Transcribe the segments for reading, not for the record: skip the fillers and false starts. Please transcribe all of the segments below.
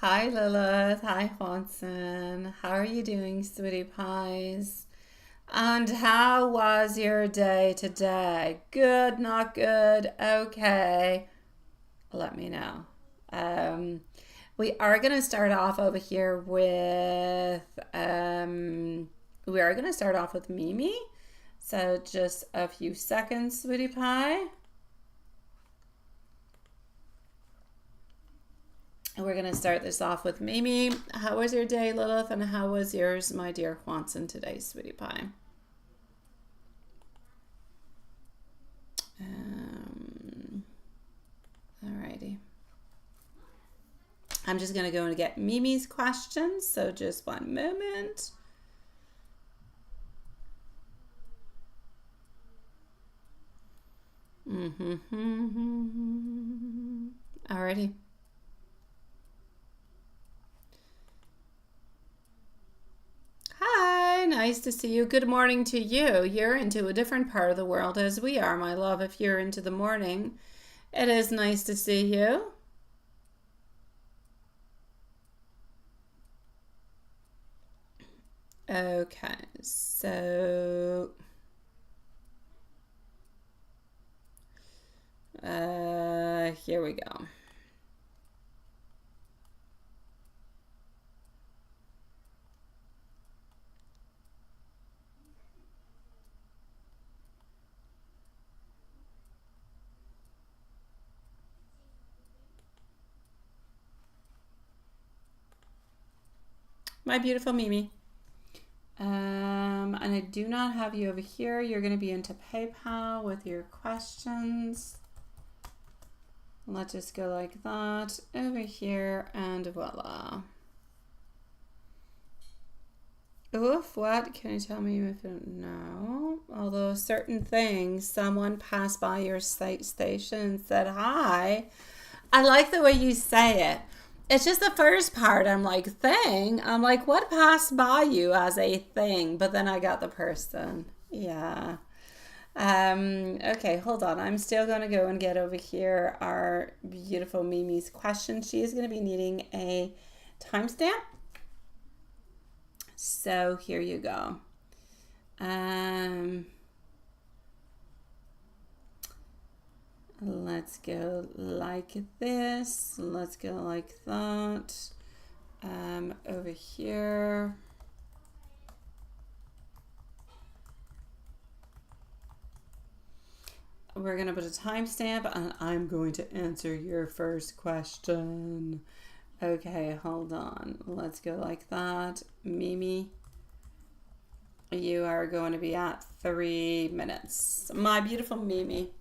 Hi Lilith, hi Watson. How are you doing, sweetie pies? And how was your day today? Good, not good, okay. Let me know. Um, we are going to start off over here with, we are going to start off with Mimi. So just a few seconds, sweetie pie. We're going to start this off with Mimi. How was your day, Lilith? And how was yours, my dear Watson, today, sweetie pie? Um, Alrighty. I'm just going to go and get Mimi's questions. So just one moment. Alrighty. Hi, nice to see you. Good morning to you. You're into a different part of the world as we are, my love. If you're into the morning, it is nice to see you. Okay, so here we go. My beautiful Mimi. And I do not have you over here. You're going to be into PayPal with your questions. Let's just go like that over here and voila. Oof, what? Can you tell me if you know? Although certain things, someone passed by your station and said hi. I like the way you say it. It's just the first part. I'm like, thing. I'm like, what passed by you as a thing? But then I got the person. Yeah. Okay, hold on. I'm still going to go and get over here our beautiful Mimi's question. She is going to be needing a timestamp. So here you go. Let's go like this. Let's go like that. Over here. We're going to put a timestamp and I'm going to answer your first question. Okay, hold on. Let's go like that. Mimi, you are going to be at 3 minutes. My beautiful Mimi.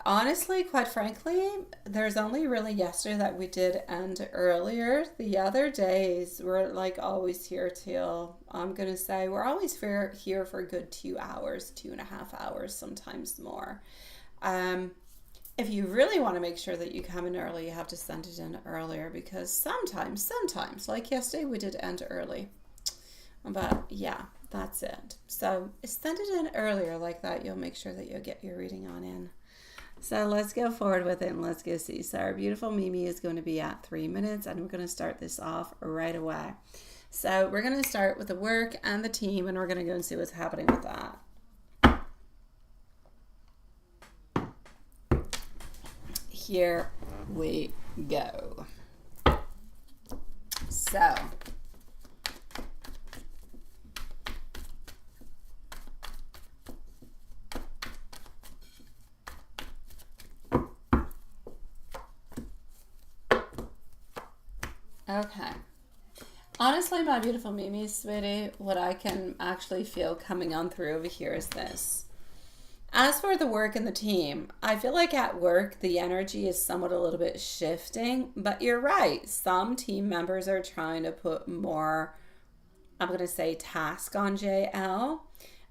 Honestly, quite frankly, there's only really yesterday that we did end earlier. The other days, we're like always here till, I'm going to say, we're always here for a good 2 hours, 2.5 hours, sometimes more. If you really want to make sure that you come in early, you have to send it in earlier because sometimes, like yesterday, we did end early. But yeah, that's it. So send it in earlier like that. You'll make sure that you'll get your reading on in. So let's go forward with it and let's go see. So our beautiful Mimi is going to be at 3 minutes and we're going to start this off right away. So we're going to start with the work and the team and we're going to go and see what's happening with that. Here we go. So okay. Honestly, my beautiful Mimi, sweetie, what I can actually feel coming on through over here is this. As for the work and the team, I feel like at work the energy is somewhat a little bit shifting, but you're right. Some team members are trying to put more, I'm going to say, task on JL,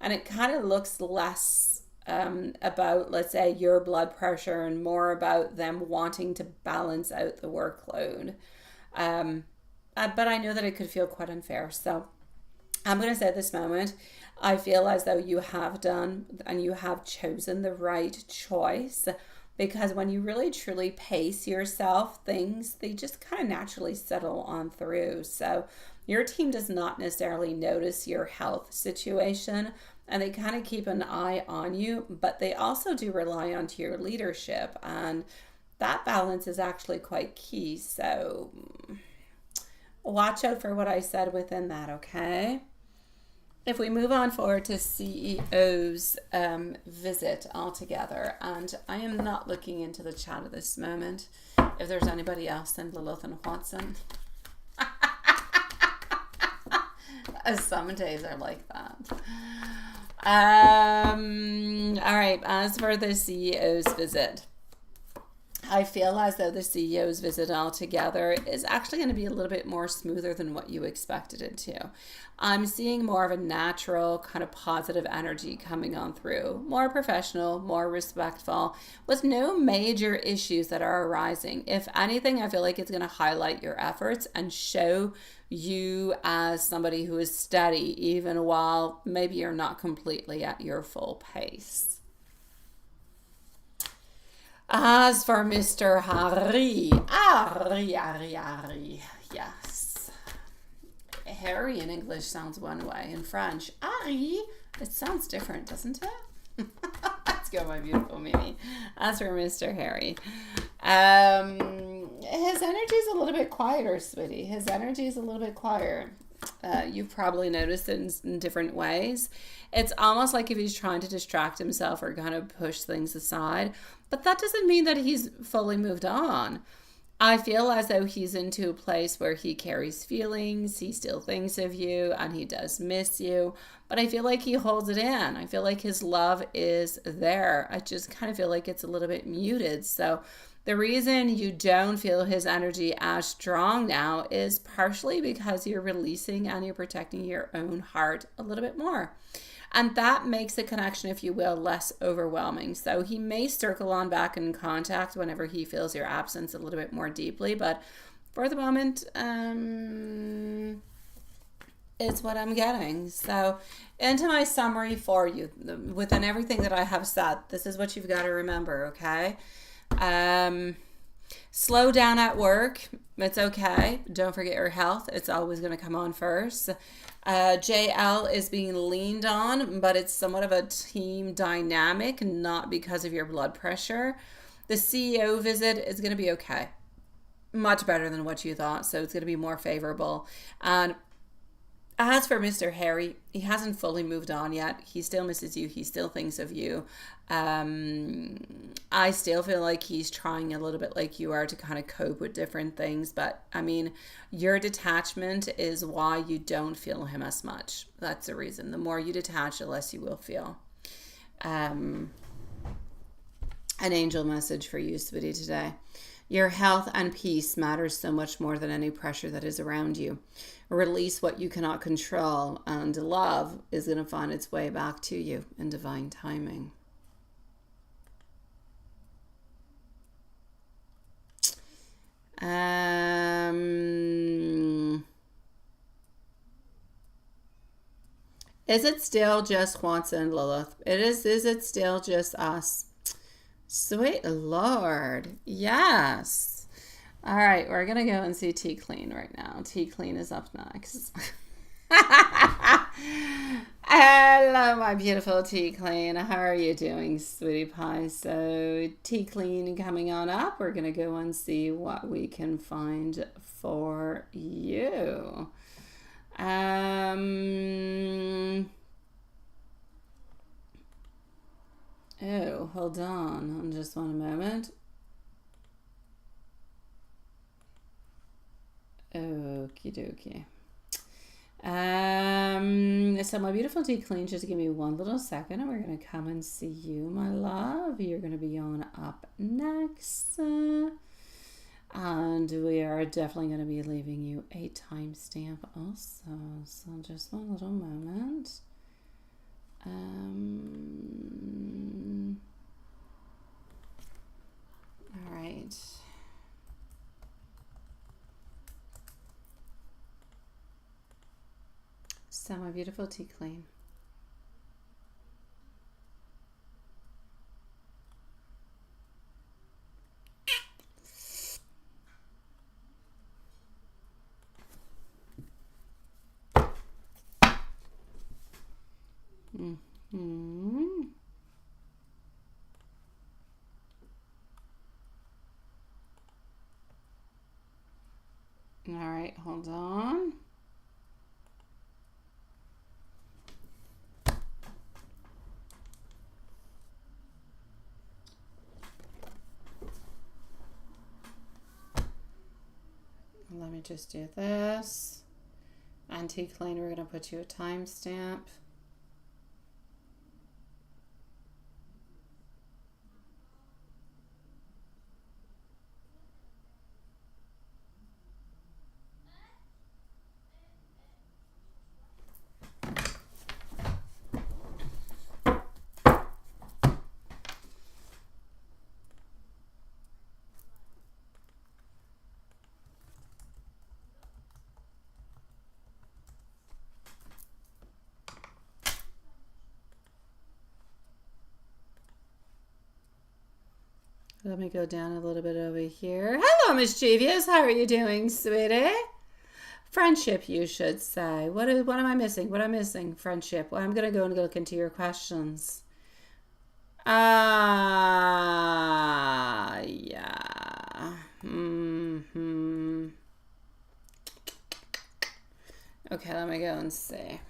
and it kind of looks less about, let's say, your blood pressure and more about them wanting to balance out the workload. But I know that it could feel quite unfair. So I'm going to say at this moment, I feel as though you have done and you have chosen the right choice because when you really truly pace yourself, things they just kind of naturally settle on through. So your team does not necessarily notice your health situation, and they kind of keep an eye on you, but they also do rely on your leadership, and that balance is actually quite key. So watch out for what I said within that, okay? If we move on forward to CEO's visit altogether, and I am not looking into the chat at this moment. If there's anybody else than Lilith and Watson. Some days are like that. All right, as for the CEO's visit, I feel as though the CEO's visit altogether is actually going to be a little bit more smoother than what you expected it to. I'm seeing more of a natural kind of positive energy coming on through, more professional, more respectful, with no major issues that are arising. If anything, I feel like it's going to highlight your efforts and show you as somebody who is steady, even while maybe you're not completely at your full pace. As for Mr. Harry, yes. Harry in English sounds one way. In French, Harry, it sounds different, doesn't it? Let's go, my beautiful Mimi. As for Mr. Harry, his energy is a little bit quieter, sweetie. His energy is a little bit quieter. You've probably noticed it in different ways. It's almost like if he's trying to distract himself or kind of push things aside, but that doesn't mean that he's fully moved on. I feel as though he's into a place where he carries feelings, he still thinks of you, and he does miss you, but I feel like he holds it in. I feel like his love is there. I just kind of feel like it's a little bit muted. So the reason you don't feel his energy as strong now is partially because you're releasing and you're protecting your own heart a little bit more. And that makes the connection, if you will, less overwhelming. So he may circle on back in contact whenever he feels your absence a little bit more deeply. But for the moment, is what I'm getting. So into my summary for you, within everything that I have said, this is what you've got to remember, okay? Slow down at work. It's okay. Don't forget your health. It's always going to come on first. JL is being leaned on, but it's somewhat of a team dynamic, not because of your blood pressure. The CEO visit is going to be okay. Much better than what you thought, so it's going to be more favorable. And as for Mr. Harry, he hasn't fully moved on yet. He still misses you. He still thinks of you. I still feel like he's trying a little bit like you are to kind of cope with different things. But, I mean, your detachment is why you don't feel him as much. That's the reason. The more you detach, the less you will feel. An angel message for you, sweetie, today. Your health and peace matters so much more than any pressure that is around you. Release what you cannot control, and love is going to find its way back to you in divine timing. Is it still just Watson and Lilith? Is it still just us? Sweet Lord. Yes. All right, we're going to go and see T Clean right now. T Clean is up next. Hello, my beautiful T Clean. How are you doing, sweetie pie? So, T Clean coming on up. We're going to go and see what we can find for you. Oh, hold on just one moment. Okie dokie. So my beautiful T Clean, just give me one little second and we're going to come and see you, my love. You're going to be on up next. And we are definitely going to be leaving you a timestamp also. So just one little moment. All right. So my beautiful T Clean. All right, hold on. Let me just do this. Antique Lane, we're going to put you a timestamp. Let me go down a little bit over here. Hello, Mischievous. How are you doing, sweetie? Friendship, you should say. What am I missing? What am I missing? Friendship. Well, I'm going to go and look into your questions. Yeah. Mm-hmm. Okay, let me go and see.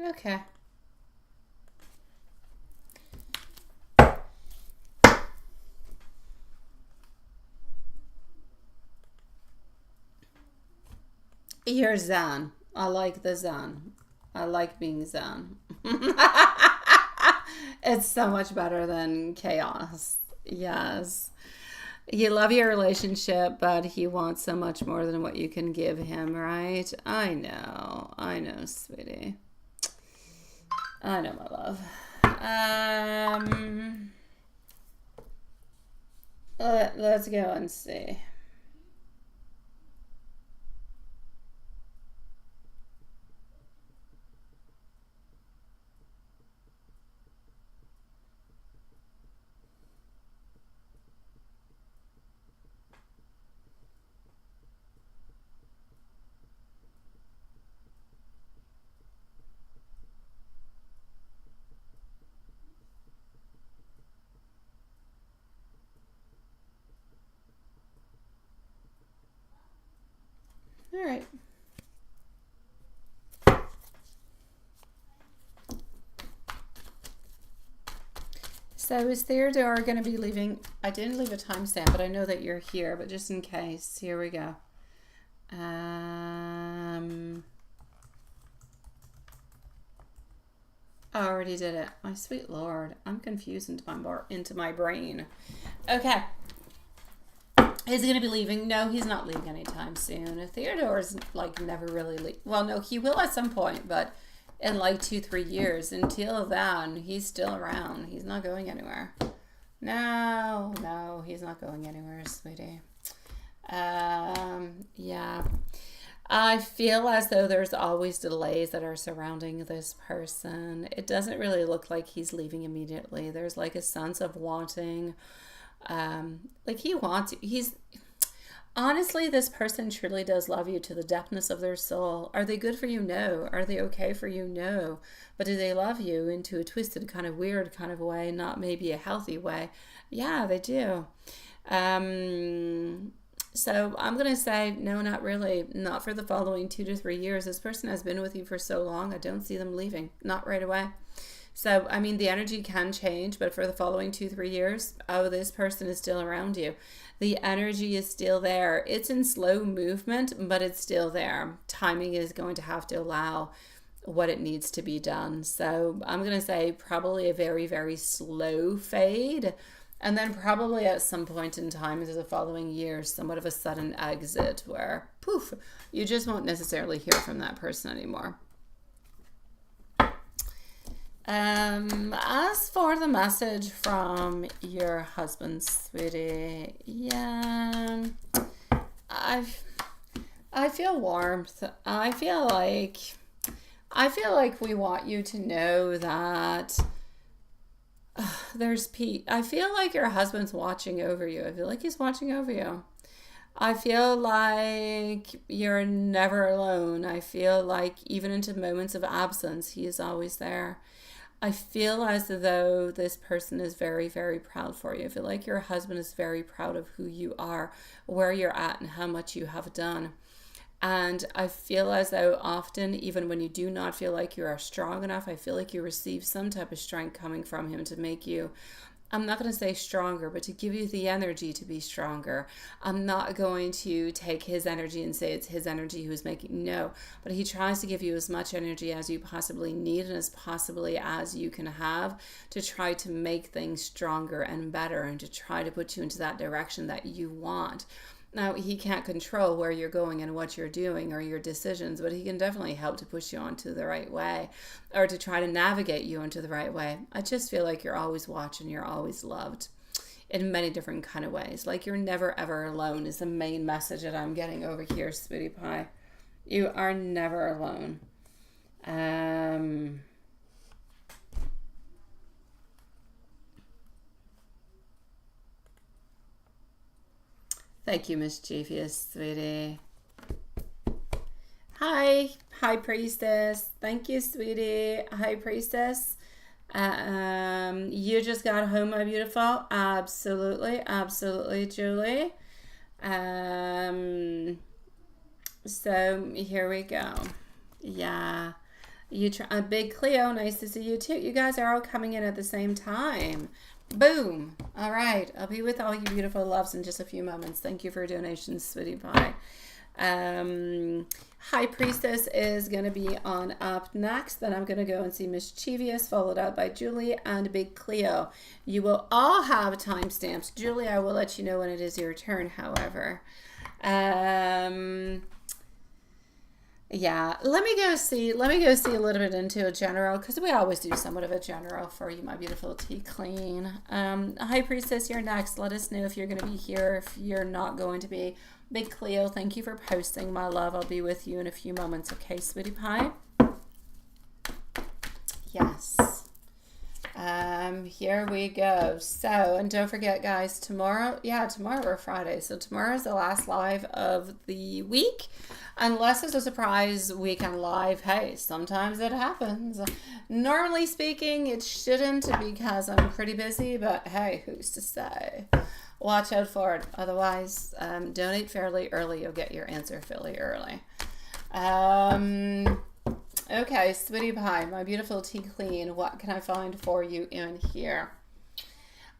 Okay. You're Zen. I like the Zen. I like being Zen. It's so much better than chaos. Yes. You love your relationship, but he wants so much more than what you can give him, right? I know, sweetie. I know, my love. Let's go and see. All right. So is Theodore going to be leaving? I didn't leave a timestamp, but I know that you're here, but just in case, here we go. I already did it. My sweet Lord. I'm confused into my brain. Okay. Is he going to be leaving? No, he's not leaving anytime soon. Theodore's like never really well, no, he will at some point, but in like 2-3 years. Until then, he's still around. He's not going anywhere. No, he's not going anywhere, sweetie. Yeah. I feel as though there's always delays that are surrounding this person. It doesn't really look like he's leaving immediately. There's like a sense of wanting. Like he wants, he's honestly, this person truly does love you to the depthness of their soul. Are they good for you? No. Are they okay for you? No. But do they love you into a twisted kind of weird kind of way, not maybe a healthy way? Yeah, they do. So I'm going to say, no, not really. Not for the following 2 to 3 years. This person has been with you for so long. I don't see them leaving. Not right away. So, I mean, the energy can change, but for the following 2-3 years, oh, this person is still around you. The energy is still there. It's in slow movement, but it's still there. Timing is going to have to allow what it needs to be done. So I'm going to say probably a very, very slow fade. And then probably at some point in time into the following years, somewhat of a sudden exit where, poof, you just won't necessarily hear from that person anymore. As for the message from your husband, sweetie, yeah, I feel warmth. I feel like we want you to know that there's peace. I feel like your husband's watching over you. I feel like he's watching over you. I feel like you're never alone. I feel like even into moments of absence, he is always there. I feel as though this person is very, very proud for you. I feel like your husband is very proud of who you are, where you're at, and how much you have done. And I feel as though often, even when you do not feel like you are strong enough, I feel like you receive some type of strength coming from him to make you, I'm not going to say stronger, but to give you the energy to be stronger. I'm not going to take his energy and say it's his energy who's making, no, but he tries to give you as much energy as you possibly need and as possibly as you can have to try to make things stronger and better and to try to put you into that direction that you want. Now, he can't control where you're going and what you're doing or your decisions, but he can definitely help to push you onto the right way or to try to navigate you into the right way. I just feel like you're always watching, you're always loved in many different kind of ways. Like you're never ever alone is the main message that I'm getting over here, sweetie pie. You are never alone. Thank you, mischievous sweetie. Hi, High Priestess. Thank you, sweetie. High Priestess. You just got home, my beautiful. Absolutely, absolutely, Julie. So here we go. Yeah. Big Cleo, nice to see you too. You guys are all coming in at the same time. Boom. All right. I'll be with all you beautiful loves in just a few moments. Thank you for donations, sweetie pie. High Priestess is going to be on up next. Then I'm going to go and see Mischievous, followed out by Julie and Big Cleo. You will all have timestamps. Julie, I will let you know when it is your turn, however. Yeah, let me go see a little bit into a general, because we always do somewhat of a general for you, my beautiful tea clean. High Priestess, you're next. Let us know if you're going to be here, if you're not going to be. Big Cleo, thank you for posting, my love. I'll be with you in a few moments, okay, sweetie pie? Yes. Here we go. So, and don't forget, guys, tomorrow we're Friday, so tomorrow is the last live of the week. Unless it's a surprise weekend live, hey, sometimes it happens. Normally speaking, it shouldn't because I'm pretty busy, but hey, who's to say? Watch out for it. Otherwise, donate fairly early. You'll get your answer fairly early. Okay, sweetie pie, my beautiful tea clean, what can I find for you in here?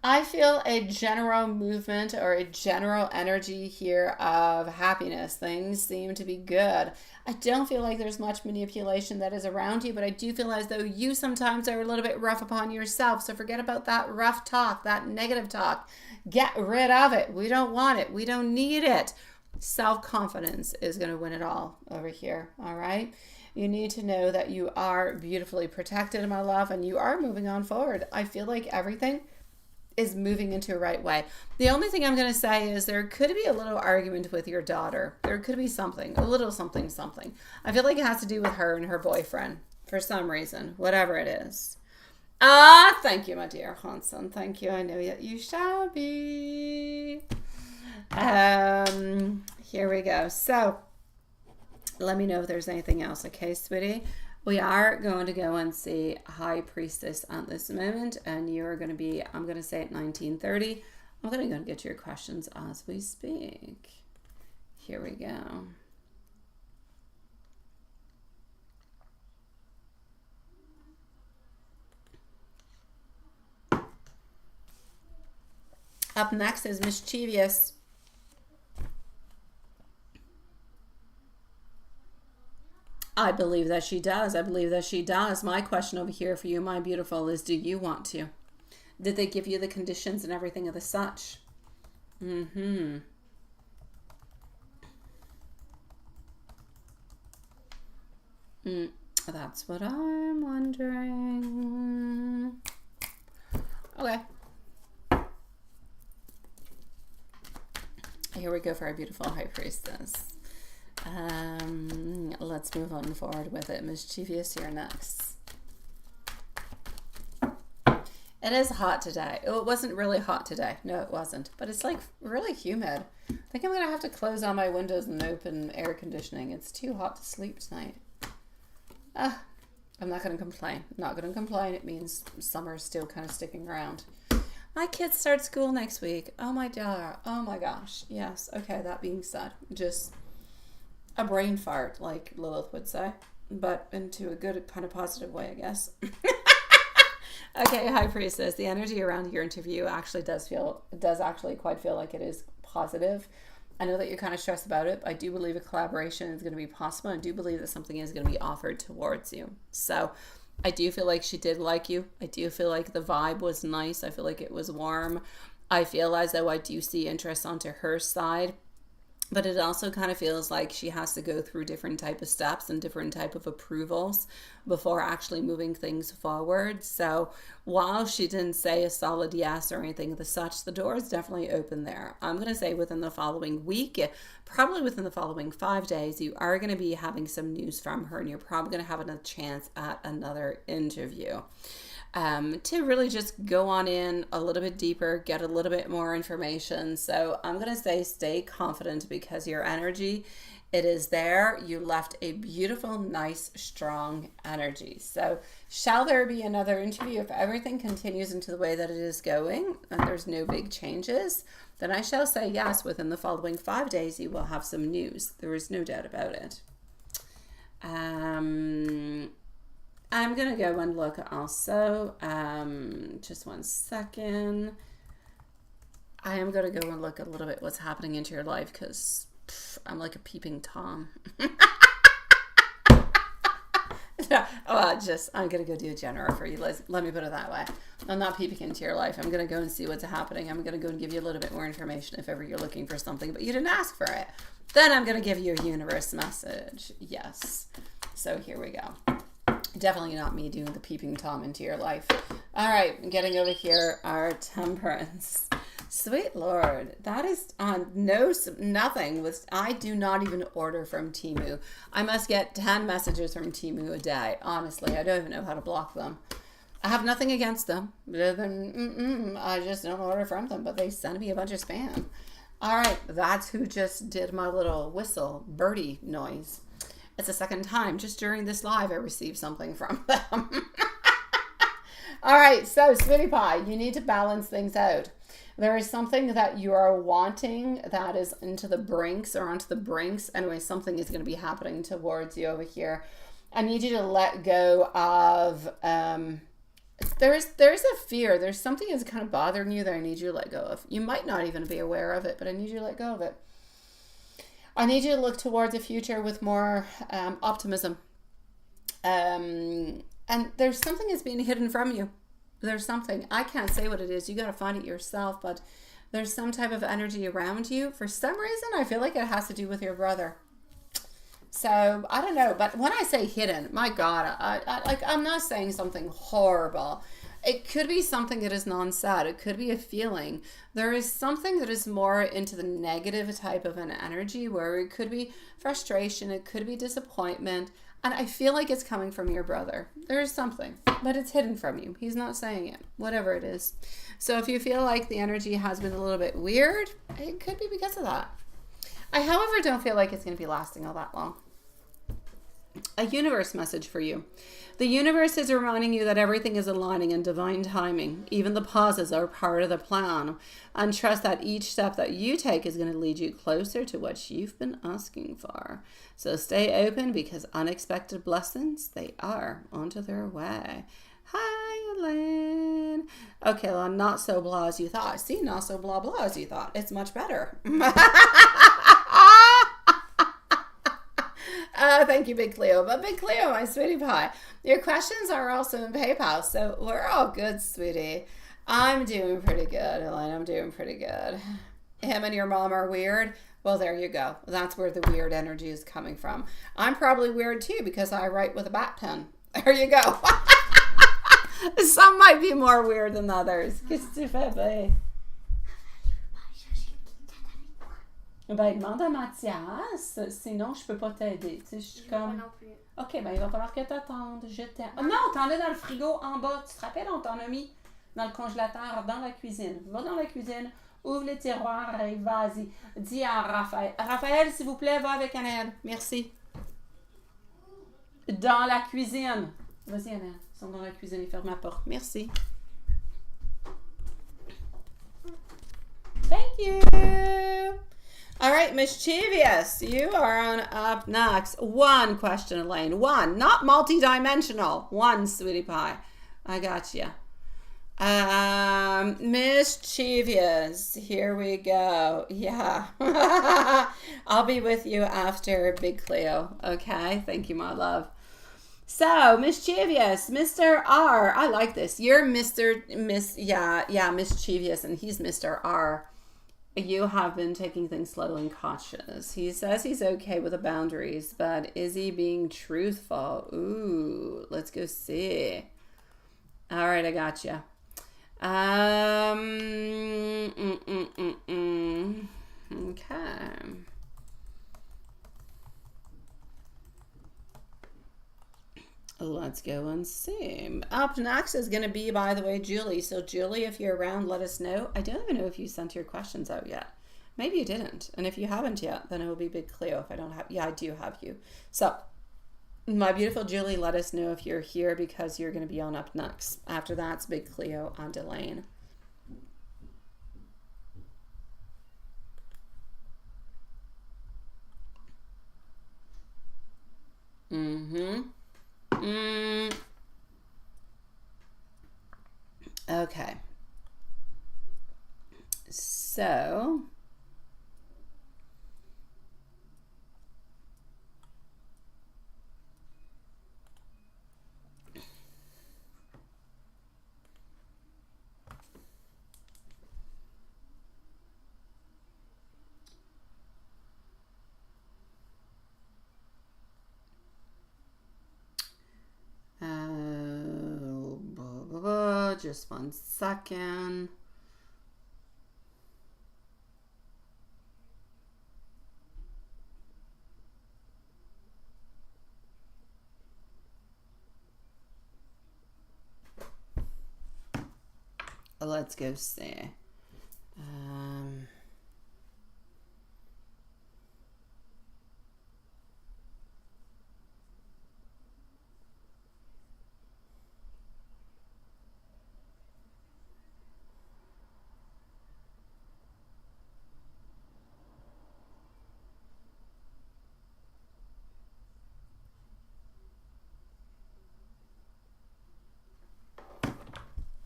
I feel a general movement or a general energy here of happiness. Things seem to be good. I don't feel like there's much manipulation that is around you, but I do feel as though you sometimes are a little bit rough upon yourself. So forget about that rough talk, that negative talk. Get rid of it. We don't want it. We don't need it. Self-confidence is going to win it all over here. All right. You need to know that you are beautifully protected, my love, and you are moving on forward. I feel like everything is moving into a right way. The only thing I'm going to say is there could be a little argument with your daughter. There could be something, a little something. I feel like it has to do with her and her boyfriend for some reason, whatever it is. Thank you, my dear Hanson. Thank you. I know that you shall be. Here we go. So, let me know if there's anything else, okay, sweetie? We are going to go and see High Priestess at this moment, and you are going to be, I'm going to say at 19:30. I'm going to go and get your questions as we speak. Here we go. Up next is Mischievous. I believe that she does. My question over here for you, my beautiful, is do you want to? Did they give you the conditions and everything of the such? That's what I'm wondering. Okay. Here we go for our beautiful High Priestess. Let's move on forward with it. Mischievous, you're next. It is hot today. It wasn't really hot today. No, it wasn't. But it's like really humid. I think I'm going to have to close all my windows and open air conditioning. It's too hot to sleep tonight. I'm not going to complain. I'm not going to complain. It means summer's still kind of sticking around. My kids start school next week. Oh my god. Oh my gosh. Yes. Okay, that being said, just a brain fart, like Lilith would say. But into a good kind of positive way, I guess. Okay, High Priestess, the energy around your interview actually does actually quite feel like it is positive. I know that you're kind of stressed about it, but I do believe a collaboration is going to be possible. I do believe that something is going to be offered towards you. So I do feel like she did like you. I do feel like the vibe was nice. I feel like it was warm. I feel as though I do see interest onto her side. But it also kind of feels like she has to go through different type of steps and different type of approvals before actually moving things forward. So while she didn't say a solid yes or anything of the such, the door is definitely open there. I'm going to say within the following week, probably within the following 5 days, you are going to be having some news from her, and you're probably going to have a chance at another interview. To really just go on in a little bit deeper, get a little bit more information. So I'm going to say stay confident because your energy, it is there. You left a beautiful, nice, strong energy. So shall there be another interview? If everything continues into the way that it is going and there's no big changes, then I shall say yes, within the following 5 days, you will have some news. There is no doubt about it. I'm going to go and look also, just 1 second. I am going to go and look a little bit what's happening into your life because I'm like a peeping Tom. I'm going to go do a general for you. Let me put it that way. I'm not peeping into your life. I'm going to go and see what's happening. I'm going to go and give you a little bit more information if ever you're looking for something, but you didn't ask for it. Then I'm going to give you a universe message. Yes. So here we go. Definitely not me doing the peeping Tom into your life. All right, getting over here, our Temperance. Sweet Lord, that is on nothing. I do not even order from Temu. I must get 10 messages from Temu a day. Honestly, I don't even know how to block them. I have nothing against them. I just don't order from them, but they send me a bunch of spam. All right, that's who just did my little whistle birdie noise. It's the second time just during this live I received something from them. All right, so Sweetie Pie, you need to balance things out. There is something that you are wanting that is into the brinks or onto the brinks. Anyway, something is going to be happening towards you over here. I need you to let go of, there's a fear. There's something that's kind of bothering you that I need you to let go of. You might not even be aware of it, but I need you to let go of it. I need you to look towards the future with more optimism. And there's something that's being hidden from you. There's something. I can't say what it is. You got to find it yourself. But there's some type of energy around you. For some reason, I feel like it has to do with your brother. So, I don't know. But when I say hidden, my God, I'm not saying something horrible. It could be something that is non-sad. It could be a feeling. There is something that is more into the negative type of an energy where it could be frustration. It could be disappointment. And I feel like it's coming from your brother. There is something, but it's hidden from you. He's not saying it, whatever it is. So if you feel like the energy has been a little bit weird, it could be because of that. I, however, don't feel like it's going to be lasting all that long. A universe message for you. The universe is reminding you that everything is aligning in divine timing. Even the pauses are part of the plan. And trust that each step that you take is going to lead you closer to what you've been asking for. So stay open because unexpected blessings, they are onto their way. Hi, Elaine. Okay, well, not so blah as you thought. See, not so blah blah as you thought. It's much better. Thank you, Big Cleo. But Big Cleo, my sweetie pie, your questions are also in PayPal, so we're all good, sweetie. I'm doing pretty good, Elaine. I'm doing pretty good. Him and your mom are weird? Well, there you go. That's where the weird energy is coming from. I'm probably weird too because I write with a bat pen. There you go. Some might be more weird than others. Qu'est-ce que tu fais, babe? Ben, demande à Mathias, sinon je peux pas t'aider. Tu sais, je suis comme... non plus. Ok, ben il va falloir que t'attendes. Je t'aime. Oh, non, t'en as dans le frigo en bas. Tu te rappelles, on t'en a mis. dans le congélateur, dans la cuisine. Va dans la cuisine, ouvre les tiroirs et vas-y. Dis à Raphaël. Raphaël, s'il vous plaît, va avec Anaël. Merci. Dans la cuisine. Vas-y, Anaël. Ils sont dans la cuisine et ferme la porte. Merci. Thank you. All right, Mischievous, you are on up next. One question, Elaine. One, not multi-dimensional. One, sweetie pie. I got you. Mischievous, here we go. Yeah. I'll be with you after Big Cleo. Okay, thank you, my love. So, Mischievous, Mr. R. I like this. You're Mischievous, and he's Mr. R. You have been taking things slow and cautious. He says he's okay with the boundaries, but is he being truthful? Ooh, let's go see. All right, I got you. Okay. Let's go and see. Up next is going to be, by the way, Julie. So, Julie, if you're around, let us know. I don't even know if you sent your questions out yet. Maybe you didn't. And if you haven't yet, then it will be Big Cleo if I don't have. Yeah, I do have you. So, my beautiful Julie, let us know if you're here because you're going to be on up next. After that's Big Cleo and Elaine. Okay. So, just 1 second. Let's go see.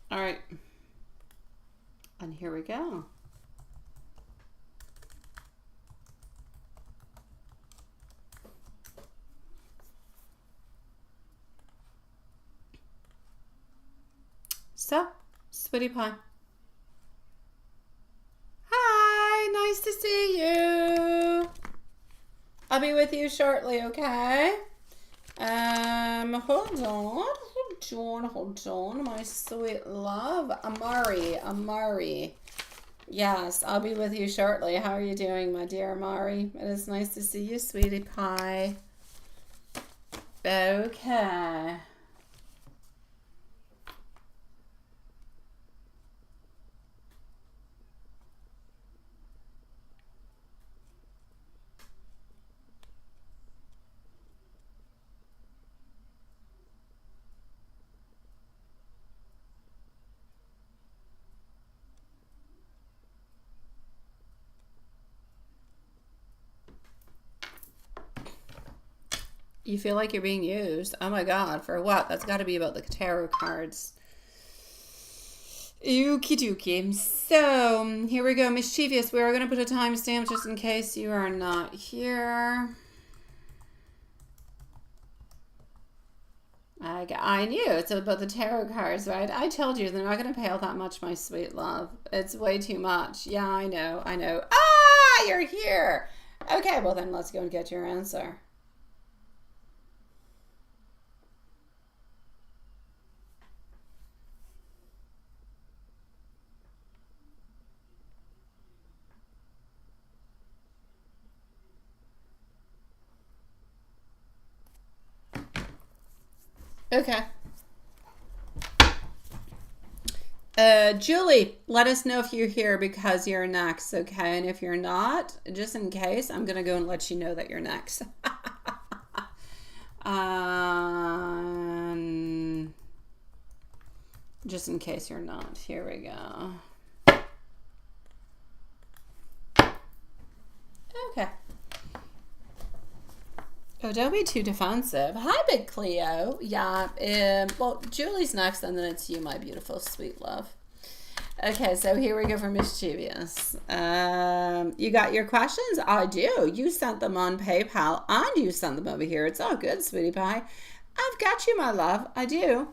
All right. And here we go. So, sweetie pie. Hi, nice to see you. I'll be with you shortly, okay? Hold on, my sweet love. Amari. Yes, I'll be with you shortly. How are you doing, my dear Amari? It is nice to see you, sweetie pie. Okay. You feel like you're being used. Oh my god, for what? That's got to be about the tarot cards. Okie dokie. So, here we go. Mischievous, we are going to put a timestamp just in case you are not here. I knew. It's about the tarot cards, right? I told you they're not going to pay out that much, my sweet love. It's way too much. Yeah, I know. Ah, you're here. Okay, well then let's go and get your answer. Okay. Julie, let us know if you're here because you're next, okay? And if you're not, just in case, I'm going to go and let you know that you're next. Just in case you're not. Here we go. Okay. Oh, don't be too defensive. Hi, Big Cleo. Yeah, well, Julie's next, and then it's you, my beautiful, sweet love. Okay, so here we go for Mischievous. You got your questions? I do. You sent them on PayPal, and you sent them over here. It's all good, sweetie pie. I've got you, my love. I do.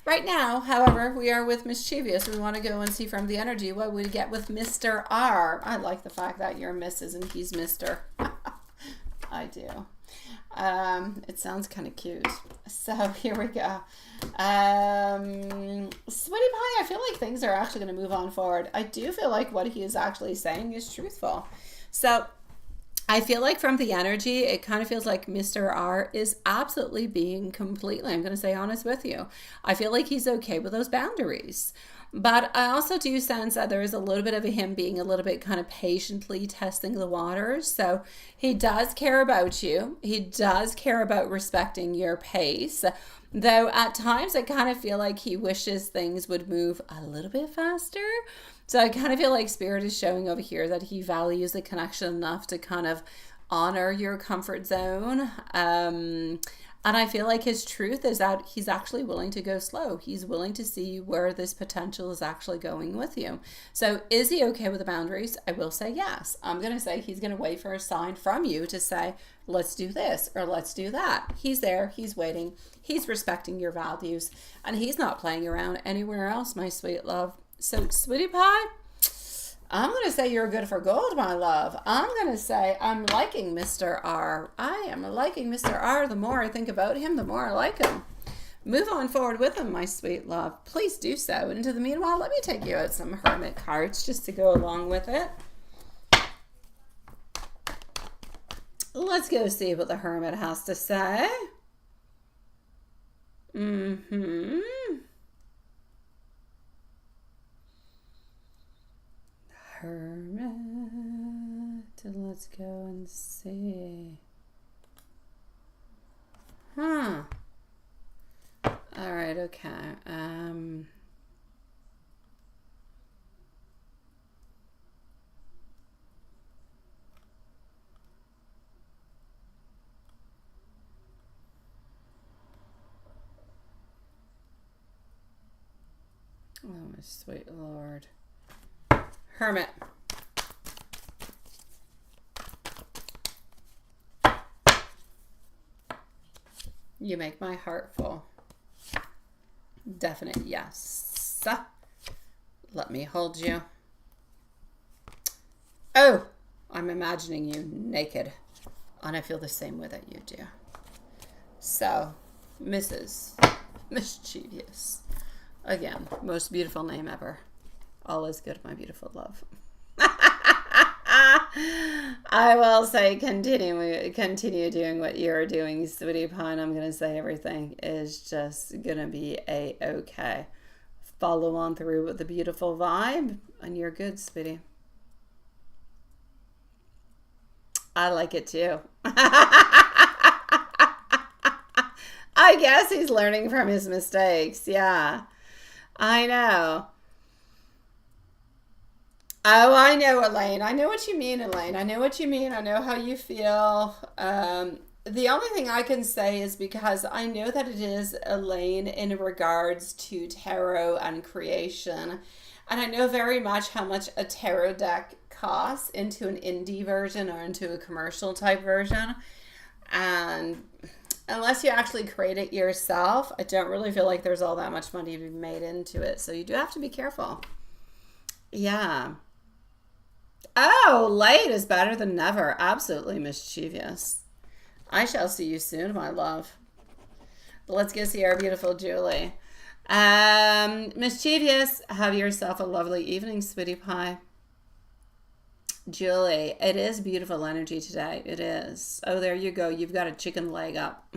Right now, however, we are with Mischievous. We want to go and see from the energy what we get with Mr. R. I like the fact that you're Mrs. and he's Mr. I do. It sounds kind of cute. So here we go. Sweetie Pie, I feel like things are actually going to move on forward. I do feel like what he is actually saying is truthful. So I feel like from the energy, it kind of feels like Mr. R is absolutely being completely, I'm going to say honest with you. I feel like he's okay with those boundaries. But I also do sense that there is a little bit of him being a little bit kind of patiently testing the waters. So he does care about you. He does care about respecting your pace. Though at times I kind of feel like he wishes things would move a little bit faster. So I kind of feel like Spirit is showing over here that he values the connection enough to kind of honor your comfort zone. And I feel like his truth is that he's actually willing to go slow. He's willing to see where this potential is actually going with you. So is he okay with the boundaries? I will say yes. I'm going to say he's going to wait for a sign from you to say, let's do this or let's do that. He's there. He's waiting. He's respecting your values. And he's not playing around anywhere else, my sweet love. So, sweetie pie, I'm going to say you're good for gold, my love. I'm going to say I'm liking Mr. R. I am liking Mr. R. The more I think about him, the more I like him. Move on forward with him, my sweet love. Please do so. And into the meanwhile, let me take you out some Hermit cards just to go along with it. Let's go see what the Hermit has to say. Hermit. Let's go and see. All right, okay. Oh, my sweet Lord. Hermit. You make my heart full. Definite yes. Let me hold you. Oh, I'm imagining you naked. And I feel the same way that you do. So, Mrs. Mischievous. Again, most beautiful name ever. All is good, my beautiful love. I will say continue doing what you're doing, sweetie pie. I'm going to say everything is just going to be a-okay. Follow on through with the beautiful vibe, and you're good, sweetie. I like it too. I guess he's learning from his mistakes. Yeah, I know. Oh, I know, Elaine. I know what you mean, Elaine. I know what you mean. I know how you feel. The only thing I can say is because I know that it is Elaine in regards to tarot and creation. And I know very much how much a tarot deck costs into an indie version or into a commercial type version. And unless you actually create it yourself, I don't really feel like there's all that much money to be made into it. So you do have to be careful. Yeah. Oh, late is better than never. Absolutely mischievous. I shall see you soon, my love. Let's go see our beautiful Julie. Mischievous, have yourself a lovely evening, sweetie pie. Julie, it is beautiful energy today. It is. Oh, there you go. You've got a chicken leg up.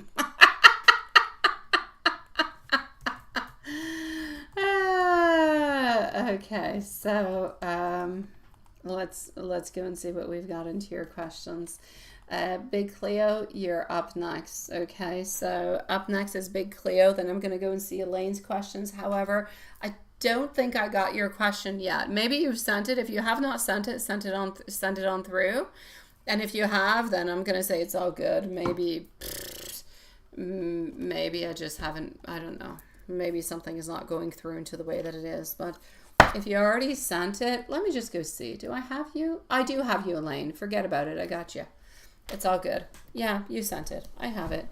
Okay, so let's go and see what we've got into your questions. Big Cleo, you're up next. Okay, so up next is Big Cleo. Then I'm going to go and see Elaine's questions. However, I don't think I got your question yet. Maybe you've sent it. If you have not sent it, send it on through. And if you have, then I'm going to say it's all good. Maybe I just haven't. I don't know. Maybe something is not going through into the way that it is. But if you already sent it, let me just go see. Do I have you? I do have you, Elaine. Forget about it. I got you. It's all good. Yeah, you sent it. I have it.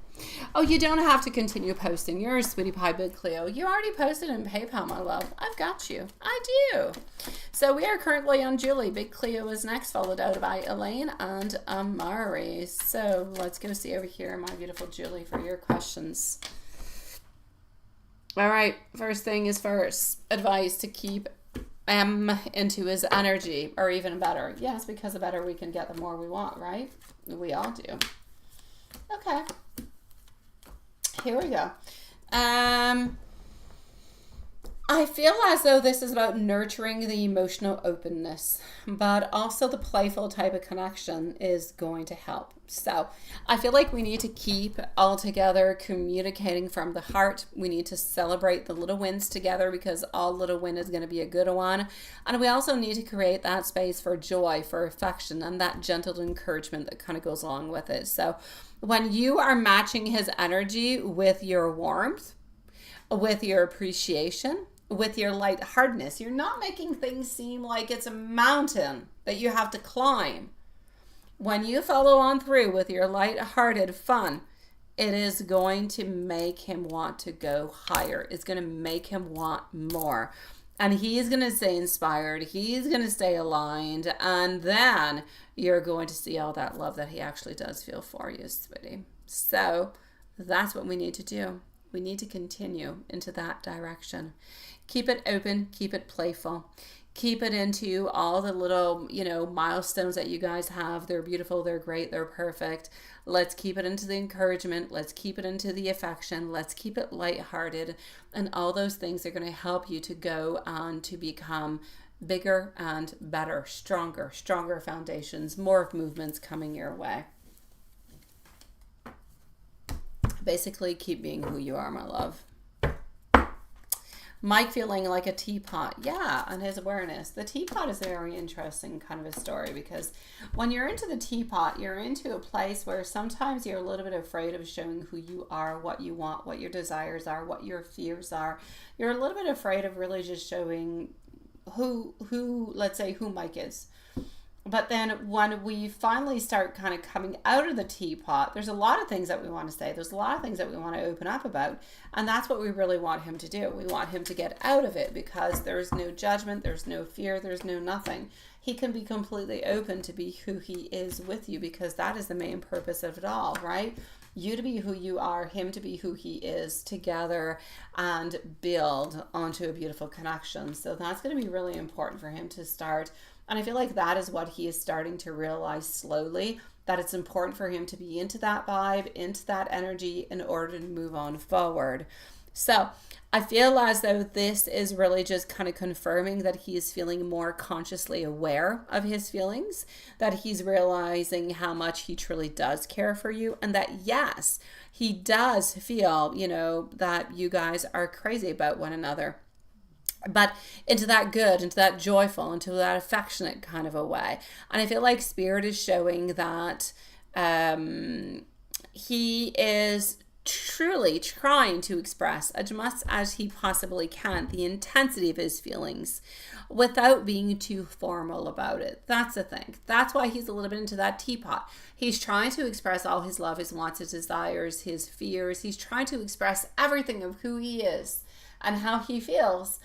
Oh, you don't have to continue posting. You're a sweetie pie, Big Cleo. You already posted in PayPal, my love. I've got you. I do. So we are currently on Julie. Big Cleo is next, followed out by Elaine and Amari. So let's go see over here, my beautiful Julie, for your questions. All right. First thing is first. Advice to keep M into his energy, or even better. Yes, because the better we can get, the more we want, right? We all do. Okay. Here we go. I feel as though this is about nurturing the emotional openness, but also the playful type of connection is going to help. So I feel like we need to keep all together communicating from the heart. We need to celebrate the little wins together, because all little win is going to be a good one. And we also need to create that space for joy, for affection, and that gentle encouragement that kind of goes along with it. So when you are matching his energy with your warmth, with your appreciation, with your lightheartedness, you're not making things seem like it's a mountain that you have to climb. When you follow on through with your lighthearted fun, it is going to make him want to go higher. It's going to make him want more. And he's going to stay inspired. He's going to stay aligned. And then you're going to see all that love that he actually does feel for you, sweetie. So that's what we need to do. We need to continue into that direction. Keep it open, keep it playful, keep it into all the little, milestones that you guys have. They're beautiful, they're great, they're perfect. Let's keep it into the encouragement. Let's keep it into the affection. Let's keep it lighthearted. And all those things are going to help you to go on to become bigger and better, stronger foundations, more movements coming your way. Basically, keep being who you are, my love. Mike feeling like a teapot. Yeah, and his awareness. The teapot is a very interesting kind of a story, because when you're into the teapot, you're into a place where sometimes you're a little bit afraid of showing who you are, what you want, what your desires are, what your fears are. You're a little bit afraid of really just showing who let's say, who Mike is. But then when we finally start kind of coming out of the teapot, there's a lot of things that we want to say. There's a lot of things that we want to open up about. And that's what we really want him to do. We want him to get out of it, because there's no judgment, there's no fear, there's no nothing. He can be completely open to be who he is with you, because that is the main purpose of it all, right? You to be who you are, him to be who he is, together, and build onto a beautiful connection. So that's going to be really important for him to start. And I feel like that is what he is starting to realize slowly, that it's important for him to be into that vibe, into that energy, in order to move on forward. So I feel as though this is really just kind of confirming that he is feeling more consciously aware of his feelings, that he's realizing how much he truly does care for you, and that yes, he does feel, that you guys are crazy about one another. But into that good, into that joyful, into that affectionate kind of a way. And I feel like Spirit is showing that he is truly trying to express as much as he possibly can the intensity of his feelings without being too formal about it. That's the thing. That's why he's a little bit into that teapot. He's trying to express all his love, his wants, his desires, his fears. He's trying to express everything of who he is and how he feels.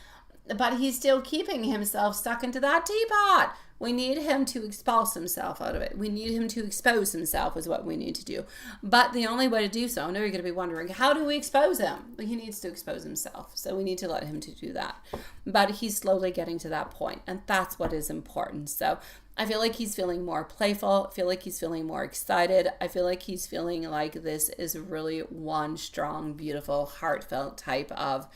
But he's still keeping himself stuck into that teapot. We need him to expulse himself out of it. We need him to expose himself is what we need to do. But the only way to do so, I know you're going to be wondering, how do we expose him? Well, he needs to expose himself. So we need to let him to do that. But he's slowly getting to that point, and that's what is important. So I feel like he's feeling more playful. I feel like he's feeling more excited. I feel like he's feeling like this is really one strong, beautiful, heartfelt type of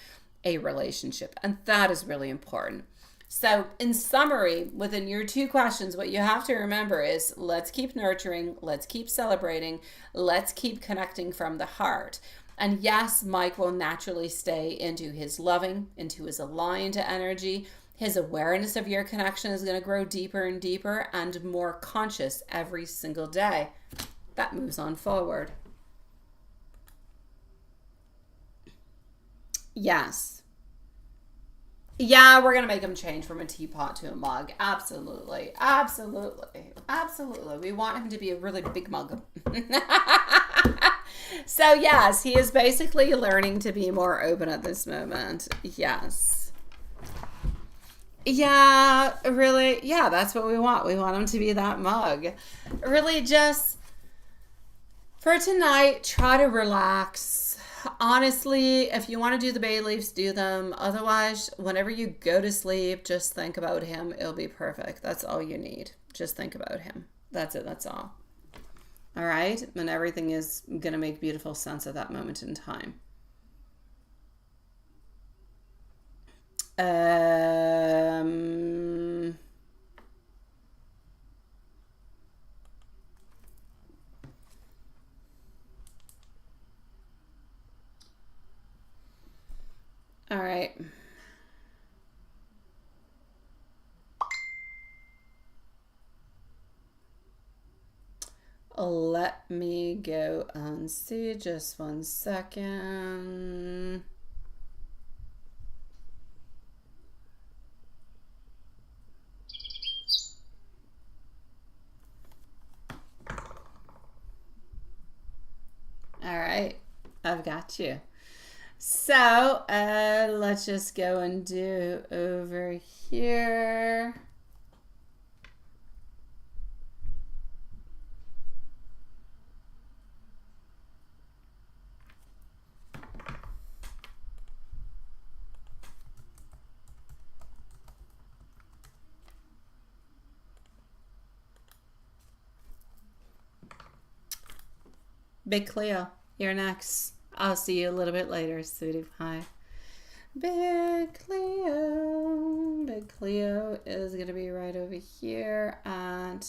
a relationship. And that is really important. So, in summary, within your two questions, what you have to remember is let's keep nurturing, let's keep celebrating, let's keep connecting from the heart. And yes, Mike will naturally stay into his loving, into his aligned energy. His awareness of your connection is going to grow deeper and deeper and more conscious every single day. That moves on forward. Yes. Yeah, we're going to make him change from a teapot to a mug. Absolutely. Absolutely. Absolutely. We want him to be a really big mug. So, yes, he is basically learning to be more open at this moment. Yes. Yeah, really. Yeah, that's what we want. We want him to be that mug. Really, just for tonight, try to relax. Honestly, if you want to do the bay leaves, do them. Otherwise, whenever you go to sleep, just think about him. It'll be perfect. That's all you need. Just think about him. That's it. That's all. All right? And everything is going to make beautiful sense at that moment in time. All right. Let me go and see just 1 second. All right, I've got you. So let's just go and do over here. Big Cleo, you're next. I'll see you a little bit later, sweetie pie. Big Cleo is going to be right over here at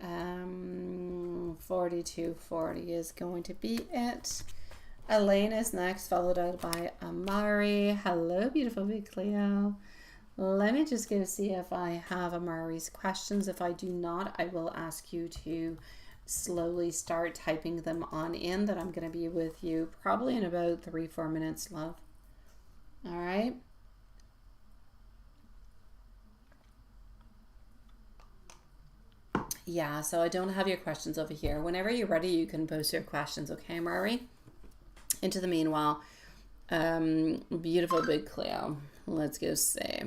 4240 is going to be it. Elaine is next, followed out by Amari. Hello, beautiful Big Cleo. Let me just go see if I have Amari's questions. If I do not, I will ask you to slowly start typing them on in, that I'm going to be with you probably in about 3-4 minutes, love. All right. Yeah, so I don't have your questions over here. Whenever you're ready, you can post your questions, okay, Mari? Into the meanwhile, beautiful Big Cleo. Let's go see.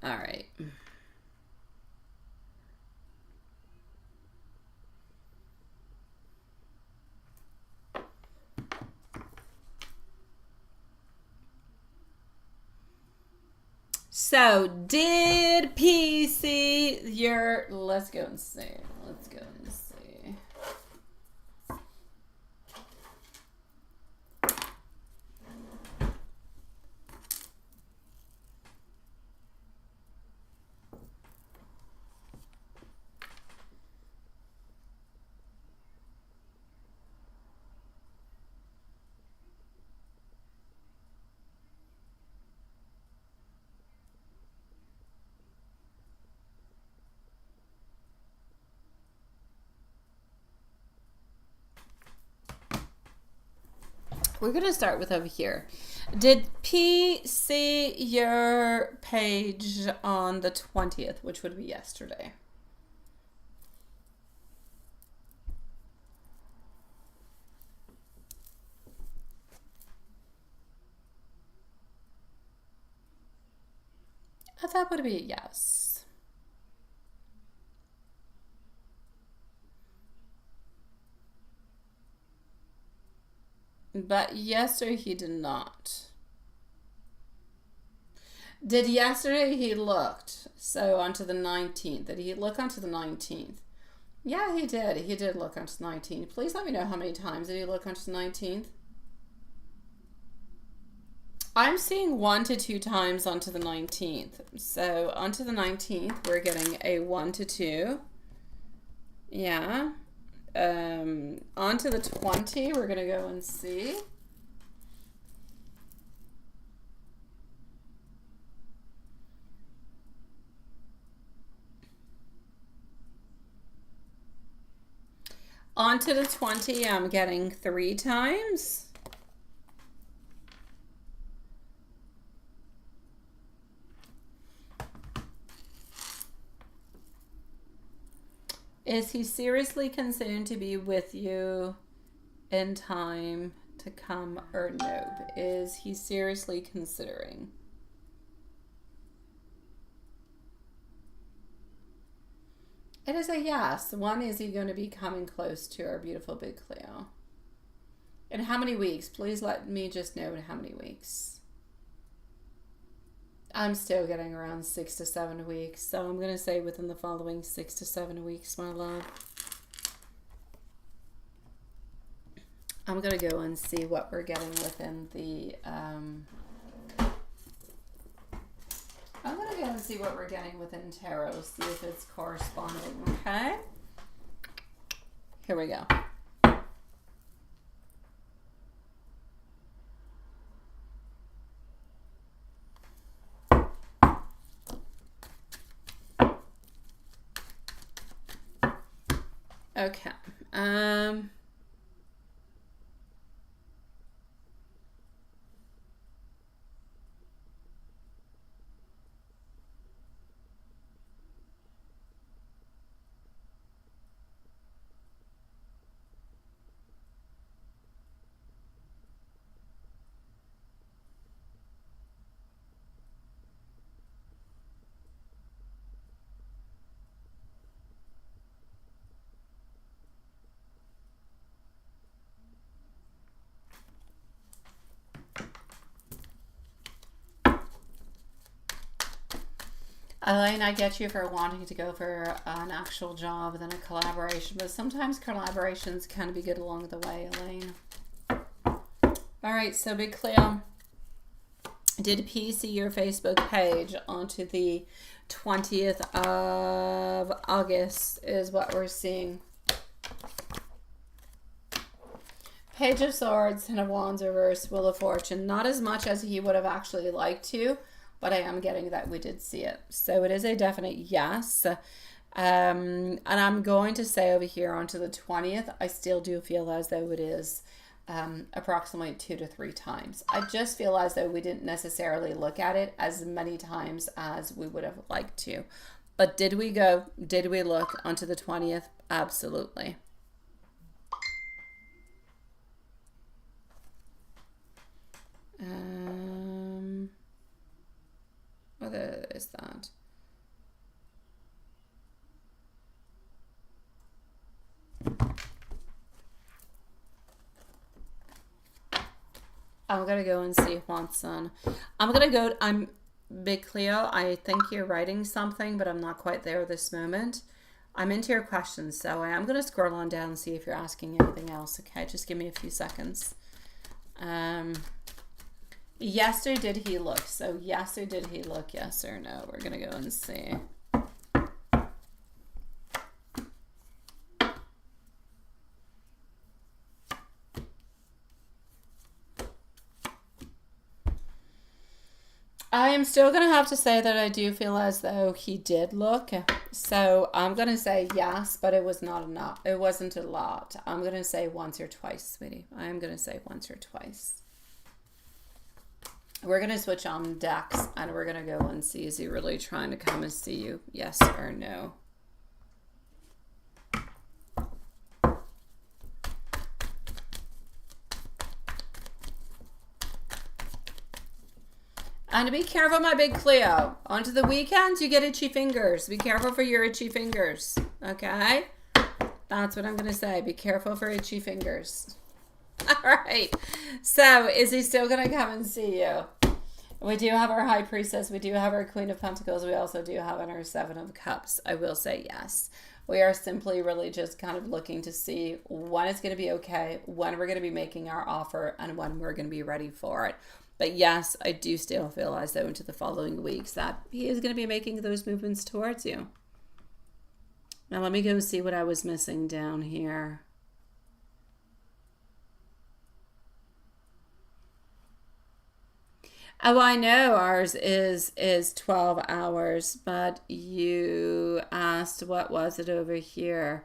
All right. So, did P see your... Let's go and see. Let's go and see. We're going to start with over here. Did P see your page on the 20th, which would be yesterday? That would be a yes. But yesterday he did not. Did yesterday he looked? So onto the 19th. Did he look onto the 19th? Yeah, he did. He did look onto the 19th. Please let me know how many times did he look onto the 19th? I'm seeing 1 to 2 times onto the 19th. So onto the 19th, we're getting a 1 to 2. Yeah. Onto the 20, we're going to go and see. Onto the 20, I'm getting 3 times. Is he seriously considered to be with you in time to come or no? Is he seriously considering? It is a yes. One, is he going to be coming close to our beautiful big Cleo? In how many weeks? Please let me just know in how many weeks. I'm still getting around 6 to 7 weeks. So I'm going to say within the following 6 to 7 weeks, my love. I'm going to go and see what we're getting within the... I'm going to go and see what we're getting within tarot, see if it's corresponding, okay? Here we go. Okay. Elaine, I get you for wanting to go for an actual job than a collaboration, but sometimes collaborations can be good along the way, Elaine. All right, so Big Cleo, did P see your Facebook page onto the 20th of August is what we're seeing. Page of Swords, Ten of Wands reverse, Wheel of Fortune. Not as much as he would have actually liked to, but I am getting that we did see it. So it is a definite yes. And I'm going to say over here onto the 20th, I still do feel as though it is approximately 2 to 3 times. I just feel as though we didn't necessarily look at it as many times as we would have liked to. But did we look onto the 20th? Absolutely. What is that? I'm gonna go and see Juanson. I'm Big Cleo. I think you're writing something, but I'm not quite there this moment. I'm into your questions, so I am gonna scroll on down and see if you're asking anything else. Okay, just give me a few seconds. Yes, or did he look? So yes, or did he look? Yes or no? We're gonna go and see. I am still going to have to say that I do feel as though he did look. So I'm going to say yes, but it was not enough. It wasn't a lot. I'm going to say once or twice, sweetie. I am going to say once or twice. We're going to switch on decks and we're going to go and see, is he really trying to come and see you? Yes or no? And be careful, my Big Cleo. Onto the weekends, you get itchy fingers. Be careful for your itchy fingers. Okay? That's what I'm going to say. Be careful for itchy fingers. All right. So, is he still going to come and see you? We do have our High Priestess. We do have our Queen of Pentacles. We also do have our Seven of Cups. I will say yes. We are simply really just kind of looking to see when it's going to be okay, when we're going to be making our offer, and when we're going to be ready for it. But yes, I do still feel as though into the following weeks that he is going to be making those movements towards you. Now let me go see what I was missing down here. Oh, I know ours is 12 hours, but you asked what was it over here?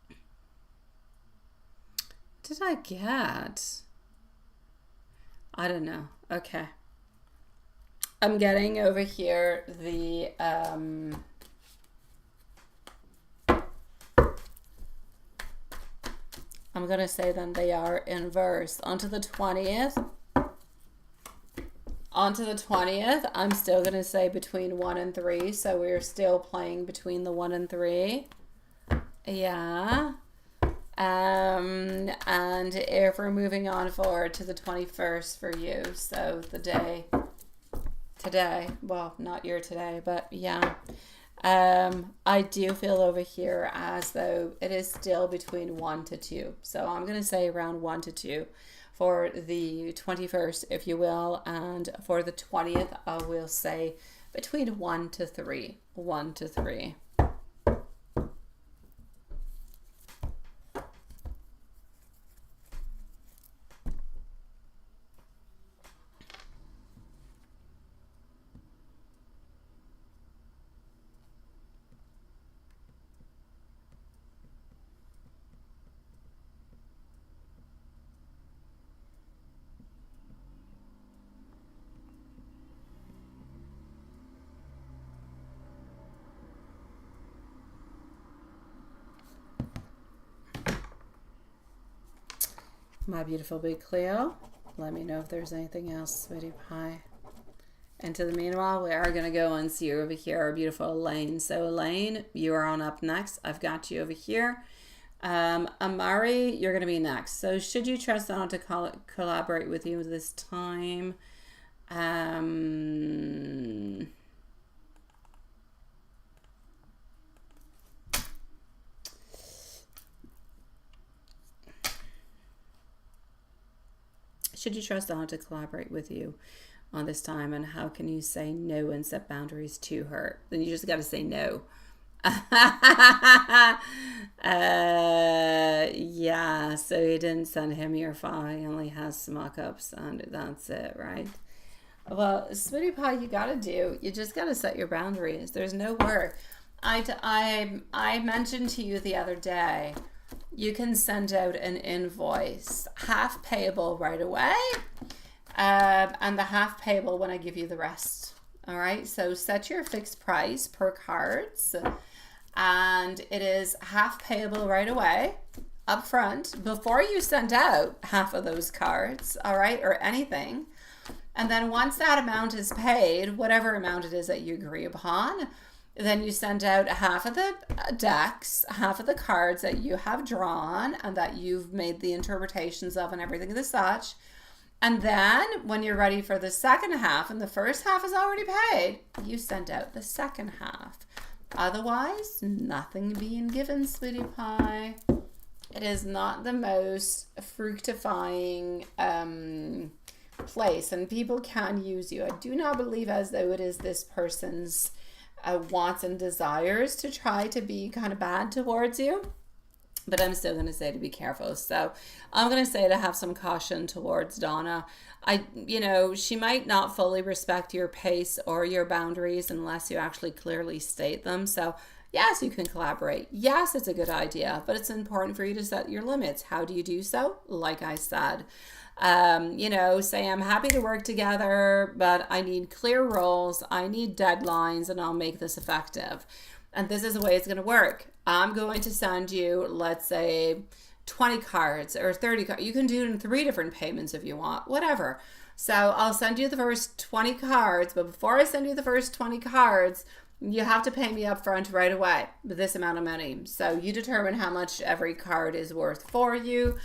What did I get? I don't know. Okay. I'm getting over here the I'm going to say then they are inverse. Onto the 20th. Onto the 20th, I'm still going to say between 1 and 3. So we're still playing between the 1 and 3. Yeah. And if we're moving on forward to the 21st for you, so the day today, well, not your today, but yeah. I do feel over here as though it is still between 1 to 2. So I'm going to say around 1 to 2 for the 21st, if you will. And for the 20th, I will say between 1 to 3. 1 to 3. My beautiful big Cleo, let me know if there's anything else, sweetie pie. And to the meanwhile, we are going to go and see over here our beautiful Elaine. So Elaine, you are on up next. I've got you over here. Amari, you're going to be next. So should you trust Donna to collaborate with you this time? Should you trust Donna to collaborate with you on this time, and how can you say no and set boundaries to her? Then you just got to say no. Yeah, so you didn't send him your file. He only has some mock-ups, and that's it, right? Well, sweetie pie, you just got to set your boundaries. There's no work. I mentioned to you the other day, you can send out an invoice, half payable right away, and the half payable when I give you the rest. All right, so set your fixed price per cards, and it is half payable right away up front before you send out half of those cards, all right, or anything. And then once that amount is paid, whatever amount it is that you agree upon, then you send out half of the decks, half of the cards that you have drawn and that you've made the interpretations of and everything as such. And then when you're ready for the second half and the first half is already paid, you send out the second half. Otherwise, nothing being given, sweetie pie. It is not the most fructifying place, and people can use you. I do not believe as though it is this person's wants and desires to try to be kind of bad towards you, but I'm still going to say to be careful. So I'm going to say to have some caution towards Donna. She might not fully respect your pace or your boundaries unless you actually clearly state them. So yes, you can collaborate. Yes, it's a good idea, but it's important for you to set your limits. How do you do so? Like I said, say I'm happy to work together, but I need clear roles, I need deadlines, and I'll make this effective. And this is the way it's going to work. I'm going to send you, let's say, 20 cards or 30 cards. You can do it in 3 different payments if you want, whatever. So I'll send you the first 20 cards, but before I send you the first 20 cards, you have to pay me up front right away with this amount of money. So you determine how much every card is worth for you.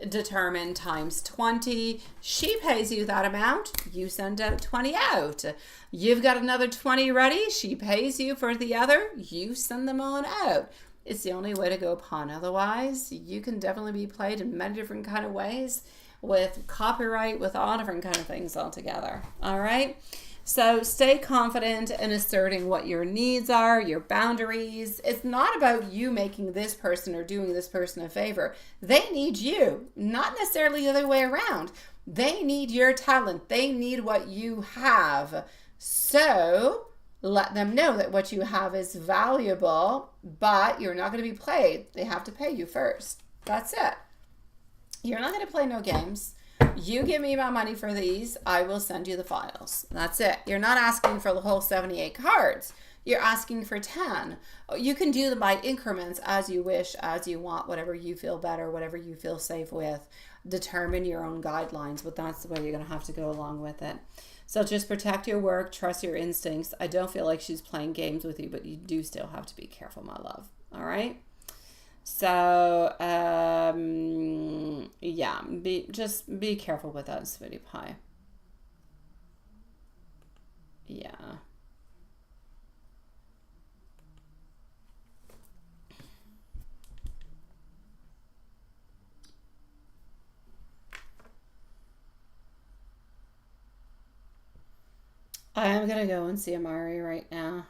determined times 20. She pays you that amount. You send out 20 out. You've got another 20 ready. She pays you for the other. You send them on out. It's the only way to go upon. Otherwise, you can definitely be played in many different kind of ways with copyright, with all different kind of things altogether. All right. So stay confident in asserting what your needs are, your boundaries. It's not about you making this person or doing this person a favor. They need you, not necessarily the other way around. They need your talent. They need what you have. So let them know that what you have is valuable, but you're not going to be played. They have to pay you first. That's it. You're not going to play no games. You give me my money for these, I will send you the files. That's it. You're not asking for the whole 78 cards. You're asking for 10. You can do them by increments as you wish, as you want, whatever you feel better, whatever you feel safe with. Determine your own guidelines, but that's the way you're going to have to go along with it. So just protect your work, trust your instincts. I don't feel like she's playing games with you, but you do still have to be careful, my love. All right? So, yeah, be careful with that, sweetie pie. Yeah. I am going to go and see Amari right now.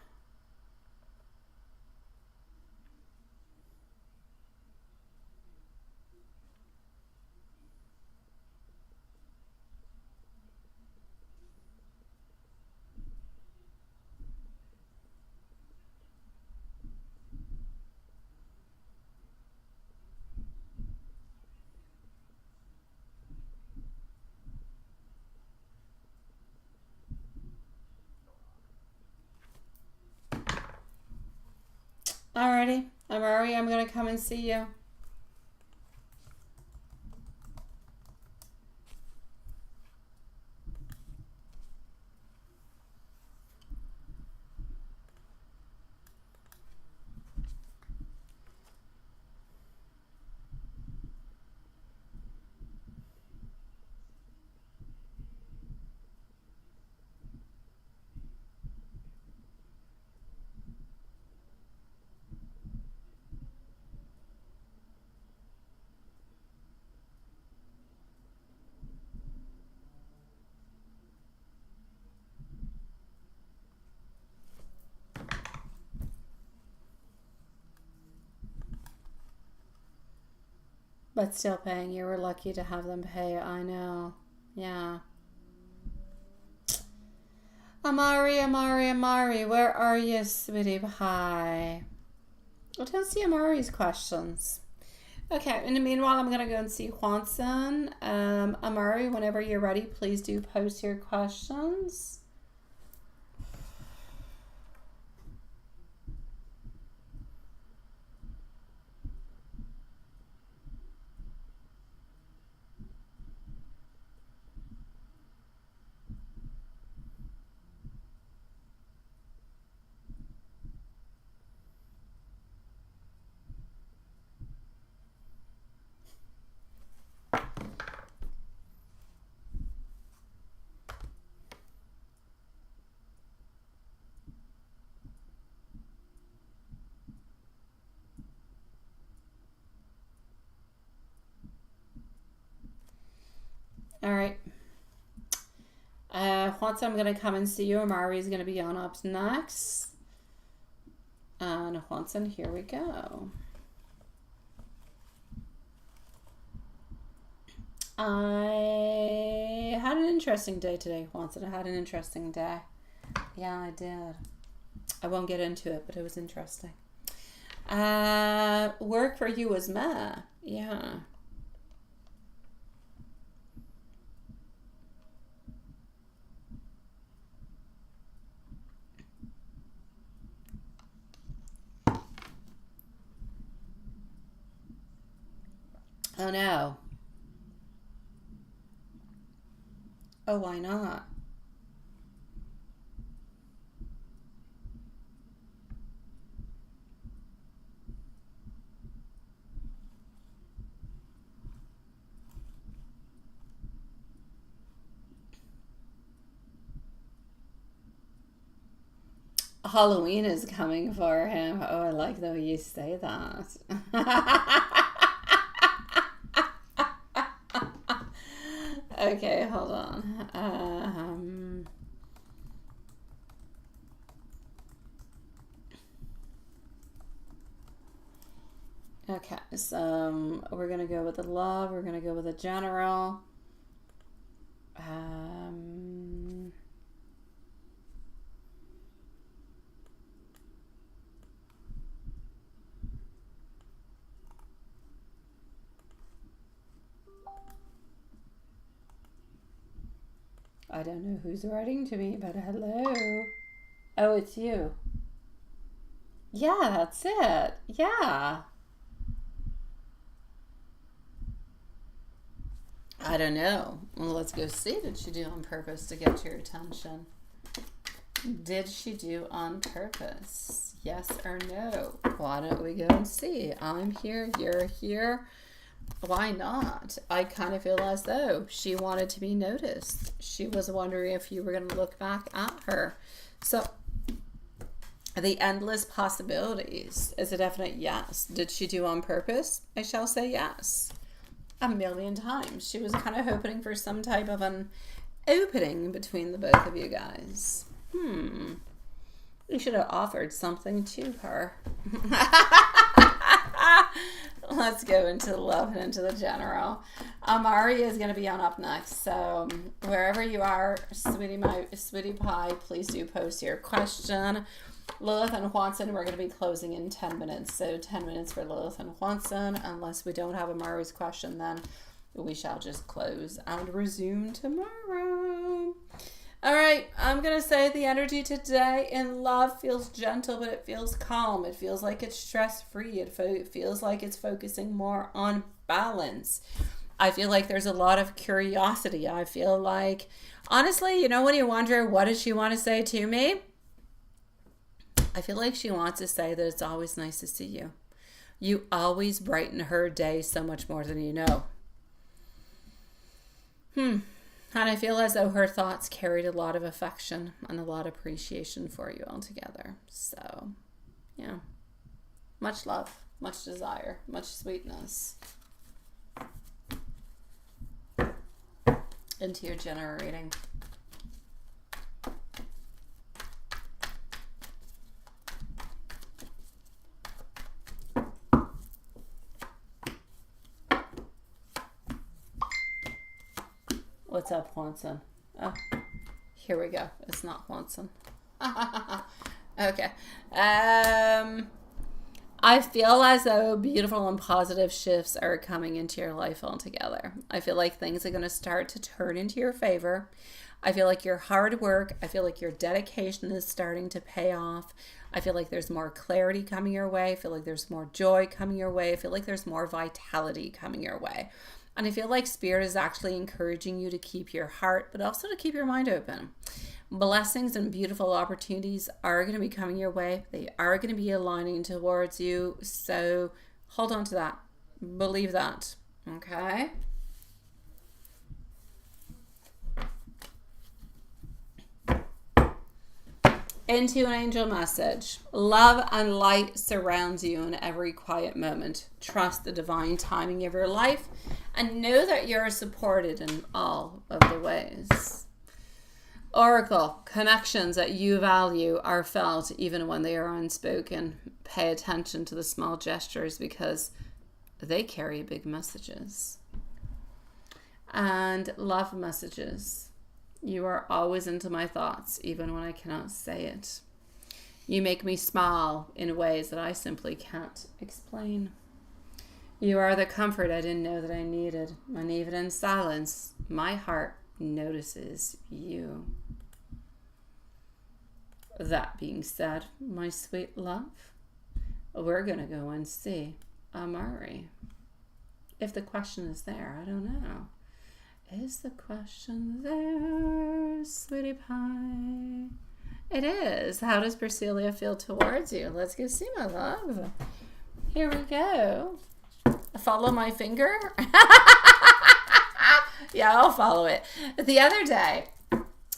Alrighty, Amari, I'm going to come and see you. But still paying. You were lucky to have them pay. I know. Yeah. Amari, where are you, sweetie pie? I don't see Amari's questions. Okay, in the meanwhile, I'm going to go and see Juanson. Amari, whenever you're ready, please do post your questions. All right. Juanson, I'm going to come and see you. Amari is going to be on up next. And Juanson, here we go. I had an interesting day today, Juanson. I had an interesting day. Yeah, I did. I won't get into it, but it was interesting. Work for you was meh. Yeah. Oh no. Oh, why not? Halloween is coming for him. Oh, I like the way you say that. Okay, hold on. Okay, so we're gonna go with the love. We're gonna go with the general. I don't know who's writing to me, but hello. Oh, it's you. Yeah, that's it. Yeah. I don't know. Well, let's go see. Did she do on purpose to get your attention? Did she do on purpose? Yes or no? Why don't we go and see? I'm here. You're here. Why not? I kind of feel as though she wanted to be noticed. She was wondering if you were going to look back at her. So the endless possibilities is a definite yes. Did she do on purpose? I shall say yes. 1,000,000 times. She was kind of hoping for some type of an opening between the both of you guys. You should have offered something to her. Let's go into the love and into the general. Amari is going to be on up next. So wherever you are, sweetie pie, please do post your question. Lilith and Juanson, we're going to be closing in 10 minutes. So 10 minutes for Lilith and Juanson. Unless we don't have Amari's question, then we shall just close and resume tomorrow. All right, I'm going to say the energy today in love feels gentle, but it feels calm. It feels like it's stress-free. It feels like it's focusing more on balance. I feel like there's a lot of curiosity. I feel like, honestly, you know when you wonder, what does she want to say to me? I feel like she wants to say that it's always nice to see you. You always brighten her day so much more than you know. And I feel as though her thoughts carried a lot of affection and a lot of appreciation for you all together. So, yeah. Much love, much desire, much sweetness. Into your general reading. What's up, Juanson? Oh, here we go. It's not Juanson. Okay. I feel as though beautiful and positive shifts are coming into your life altogether. I feel like things are going to start to turn into your favor. I feel like your hard work, I feel like your dedication is starting to pay off. I feel like there's more clarity coming your way. I feel like there's more joy coming your way. I feel like there's more vitality coming your way. And I feel like Spirit is actually encouraging you to keep your heart, but also to keep your mind open. Blessings and beautiful opportunities are going to be coming your way. They are going to be aligning towards you. So hold on to that. Believe that. Okay? Into an angel message. Love and light surrounds you in every quiet moment. Trust the divine timing of your life and know that you're supported in all of the ways. Oracle, connections that you value are felt even when they are unspoken. Pay attention to the small gestures because they carry big messages. And love messages. You are always into my thoughts, even when I cannot say it. You make me smile in ways that I simply can't explain. You are the comfort I didn't know that I needed. And even in silence, my heart notices you. That being said, my sweet love, we're going to go and see Amari. If the question is there, I don't know. Is the question there, sweetie pie? It is. How does Priscilla feel towards you? Let's go see, my love. Here we go. Follow my finger? Yeah, I'll follow it. The other day,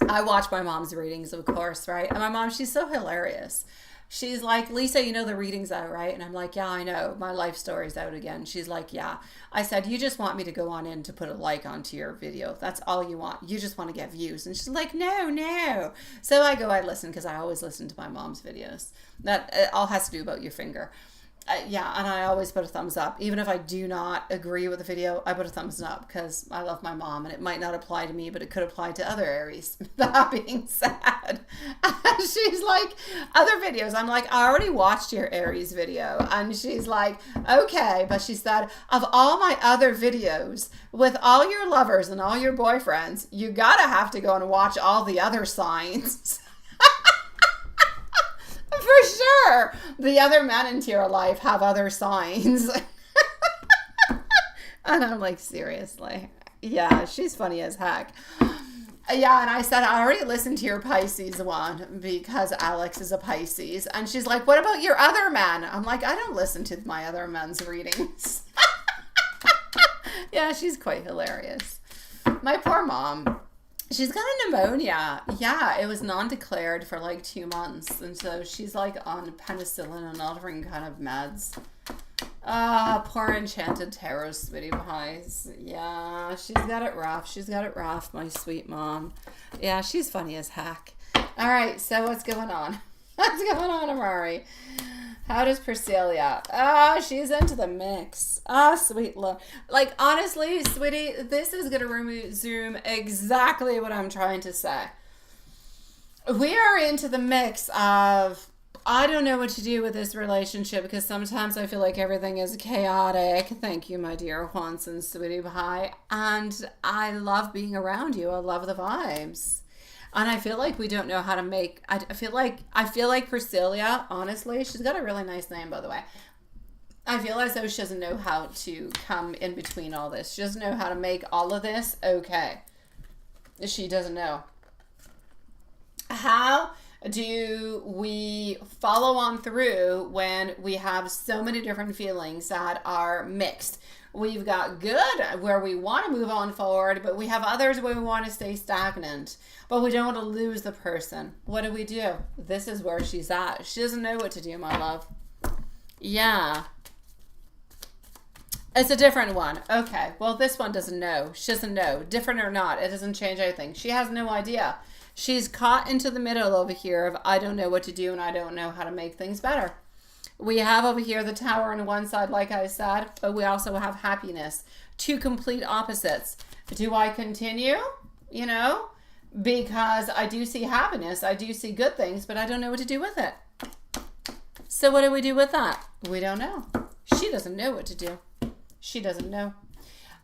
I watch my mom's readings, of course, right? And my mom, she's so hilarious. She's like, Lisa, you know the reading's out, right? And I'm like, yeah, I know. My life story's out again. She's like, yeah. I said, you just want me to go on in to put a like onto your video. That's all you want. You just want to get views. And she's like, no, no. So I listen, because I always listen to my mom's videos. That it all has to do about your finger. Yeah, and I always put a thumbs up. Even if I do not agree with the video, I put a thumbs up because I love my mom, and it might not apply to me, but it could apply to other Aries. That being said, she's like, other videos, I'm like, I already watched your Aries video. And she's like, okay. But she said, of all my other videos, with all your lovers and all your boyfriends, you gotta have to go and watch all the other signs. For sure. The other men into your life have other signs. And I'm like, seriously? Yeah, she's funny as heck. Yeah, and I said, I already listened to your Pisces one because Alex is a Pisces. And she's like, what about your other men? I'm like, I don't listen to my other men's readings. Yeah, she's quite hilarious. My poor mom. She's got a pneumonia. Yeah, it was non-declared for like 2 months. And so she's like on penicillin and all different kind of meds. Poor enchanted tarot, sweetie pies. Yeah, she's got it rough. She's got it rough, my sweet mom. Yeah, she's funny as heck. All right, so what's going on? What's going on, Amari? How does Priscilla? She's into the mix. Sweet love. Like, honestly, sweetie, this is going to resume exactly what I'm trying to say. We are into the mix of, I don't know what to do with this relationship because sometimes I feel like everything is chaotic. Thank you, my dear Juanson, sweetie pie. And I love being around you. I love the vibes. And I feel like we don't know how to make, I feel like Priscilla, honestly, she's got a really nice name, by the way. I feel as though she doesn't know how to come in between all this. She doesn't know how to make all of this okay. She doesn't know. How do we follow on through when we have so many different feelings that are mixed? We've got good where we want to move on forward, but we have others where we want to stay stagnant, but we don't want to lose the person. What do? This is where she's at. She doesn't know what to do, my love. Yeah. It's a different one. Okay. Well, this one doesn't know. She doesn't know. Different or not, it doesn't change anything. She has no idea. She's caught into the middle over here of I don't know what to do and I don't know how to make things better. We have over here the Tower on one side, like I said, but we also have happiness. Two complete opposites. Do I continue? You know, because I do see happiness. I do see good things, but I don't know what to do with it. So what do we do with that? We don't know. She doesn't know what to do. She doesn't know.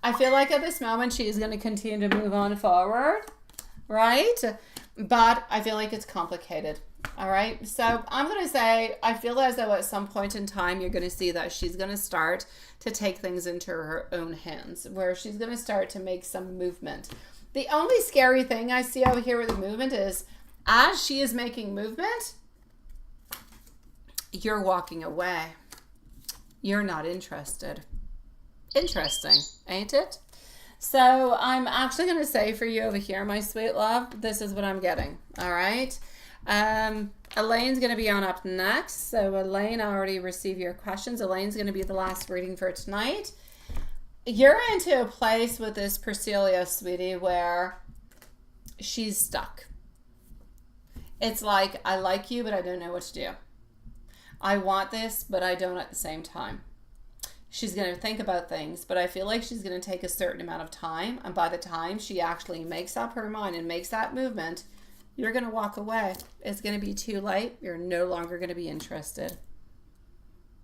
I feel like at this moment she is going to continue to move on forward, right? But I feel like it's complicated. All right. So I'm going to say, I feel as though at some point in time, you're going to see that she's going to start to take things into her own hands, where she's going to start to make some movement. The only scary thing I see over here with the movement is as she is making movement, you're walking away. You're not interested. Interesting, ain't it? So I'm actually going to say for you over here, my sweet love, this is what I'm getting. All right. Elaine's going to be on up next. So Elaine, I already received your questions. Elaine's going to be the last reading for tonight. You're into a place with this Priscilla, sweetie, where she's stuck. It's like, I like you, but I don't know what to do. I want this, but I don't at the same time. She's going to think about things, but I feel like she's going to take a certain amount of time. And by the time she actually makes up her mind and makes that movement, you're going to walk away. It's going to be too late. You're no longer going to be interested.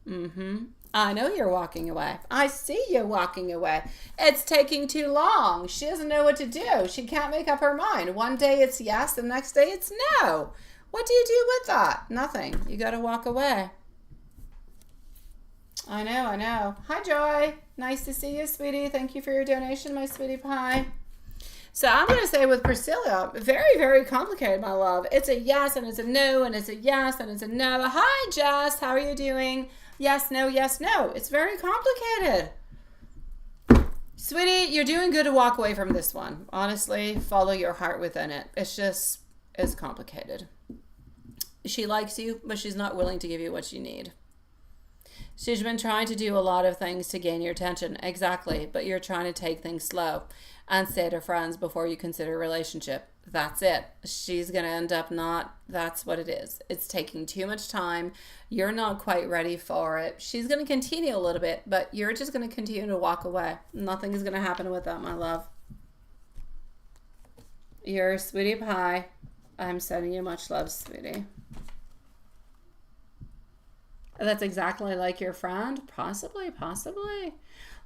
I know you're walking away. I see you walking away. It's taking too long. She doesn't know what to do. She can't make up her mind. One day it's yes, the next day it's no. What do you do with that? Nothing. You got to walk away. I know. Hi, Joy. Nice to see you, sweetie. Thank you for your donation, my sweetie pie. So I'm going to say with Priscilla, very, very complicated, my love. It's a yes and it's a no and it's a yes and it's a no. Hi, Jess. How are you doing? Yes, no, yes, no. It's very complicated. Sweetie, you're doing good to walk away from this one. Honestly, follow your heart within it. It's complicated. She likes you, but she's not willing to give you what you need. She's been trying to do a lot of things to gain your attention. Exactly, but you're trying to take things slow and stay to friends before you consider a relationship. That's it. She's going to end up not, that's what it is. It's taking too much time. You're not quite ready for it. She's going to continue a little bit, but you're just going to continue to walk away. Nothing is going to happen with that, my love. You're a sweetie pie. I'm sending you much love, sweetie. That's exactly like your friend. Possibly.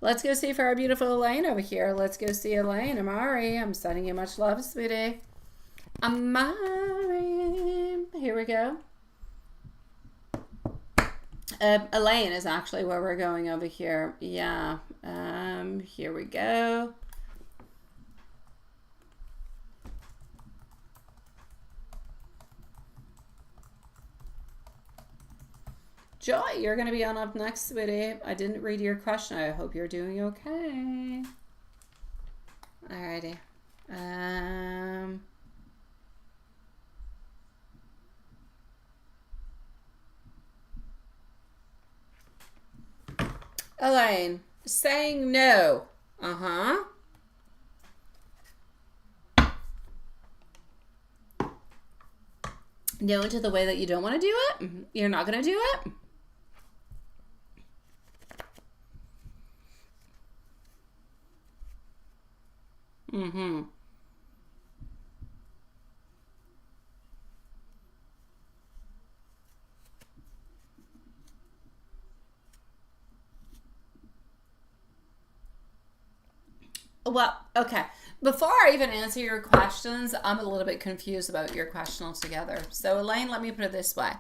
Let's go see for our beautiful Elaine over here. Let's go see Elaine. Amari, I'm sending you much love, sweetie. Amari. Here we go. Elaine is actually where we're going over here. Yeah. Here we go. Joy, you're going to be on up next, sweetie. I didn't read your question. I hope you're doing okay. Alrighty. Elaine, saying no. Uh-huh. No into the way that you don't want to do it. You're not going to do it. Mm-hmm. Well, okay. Before I even answer your questions, I'm a little bit confused about your question altogether. So, Elaine, let me put it this way.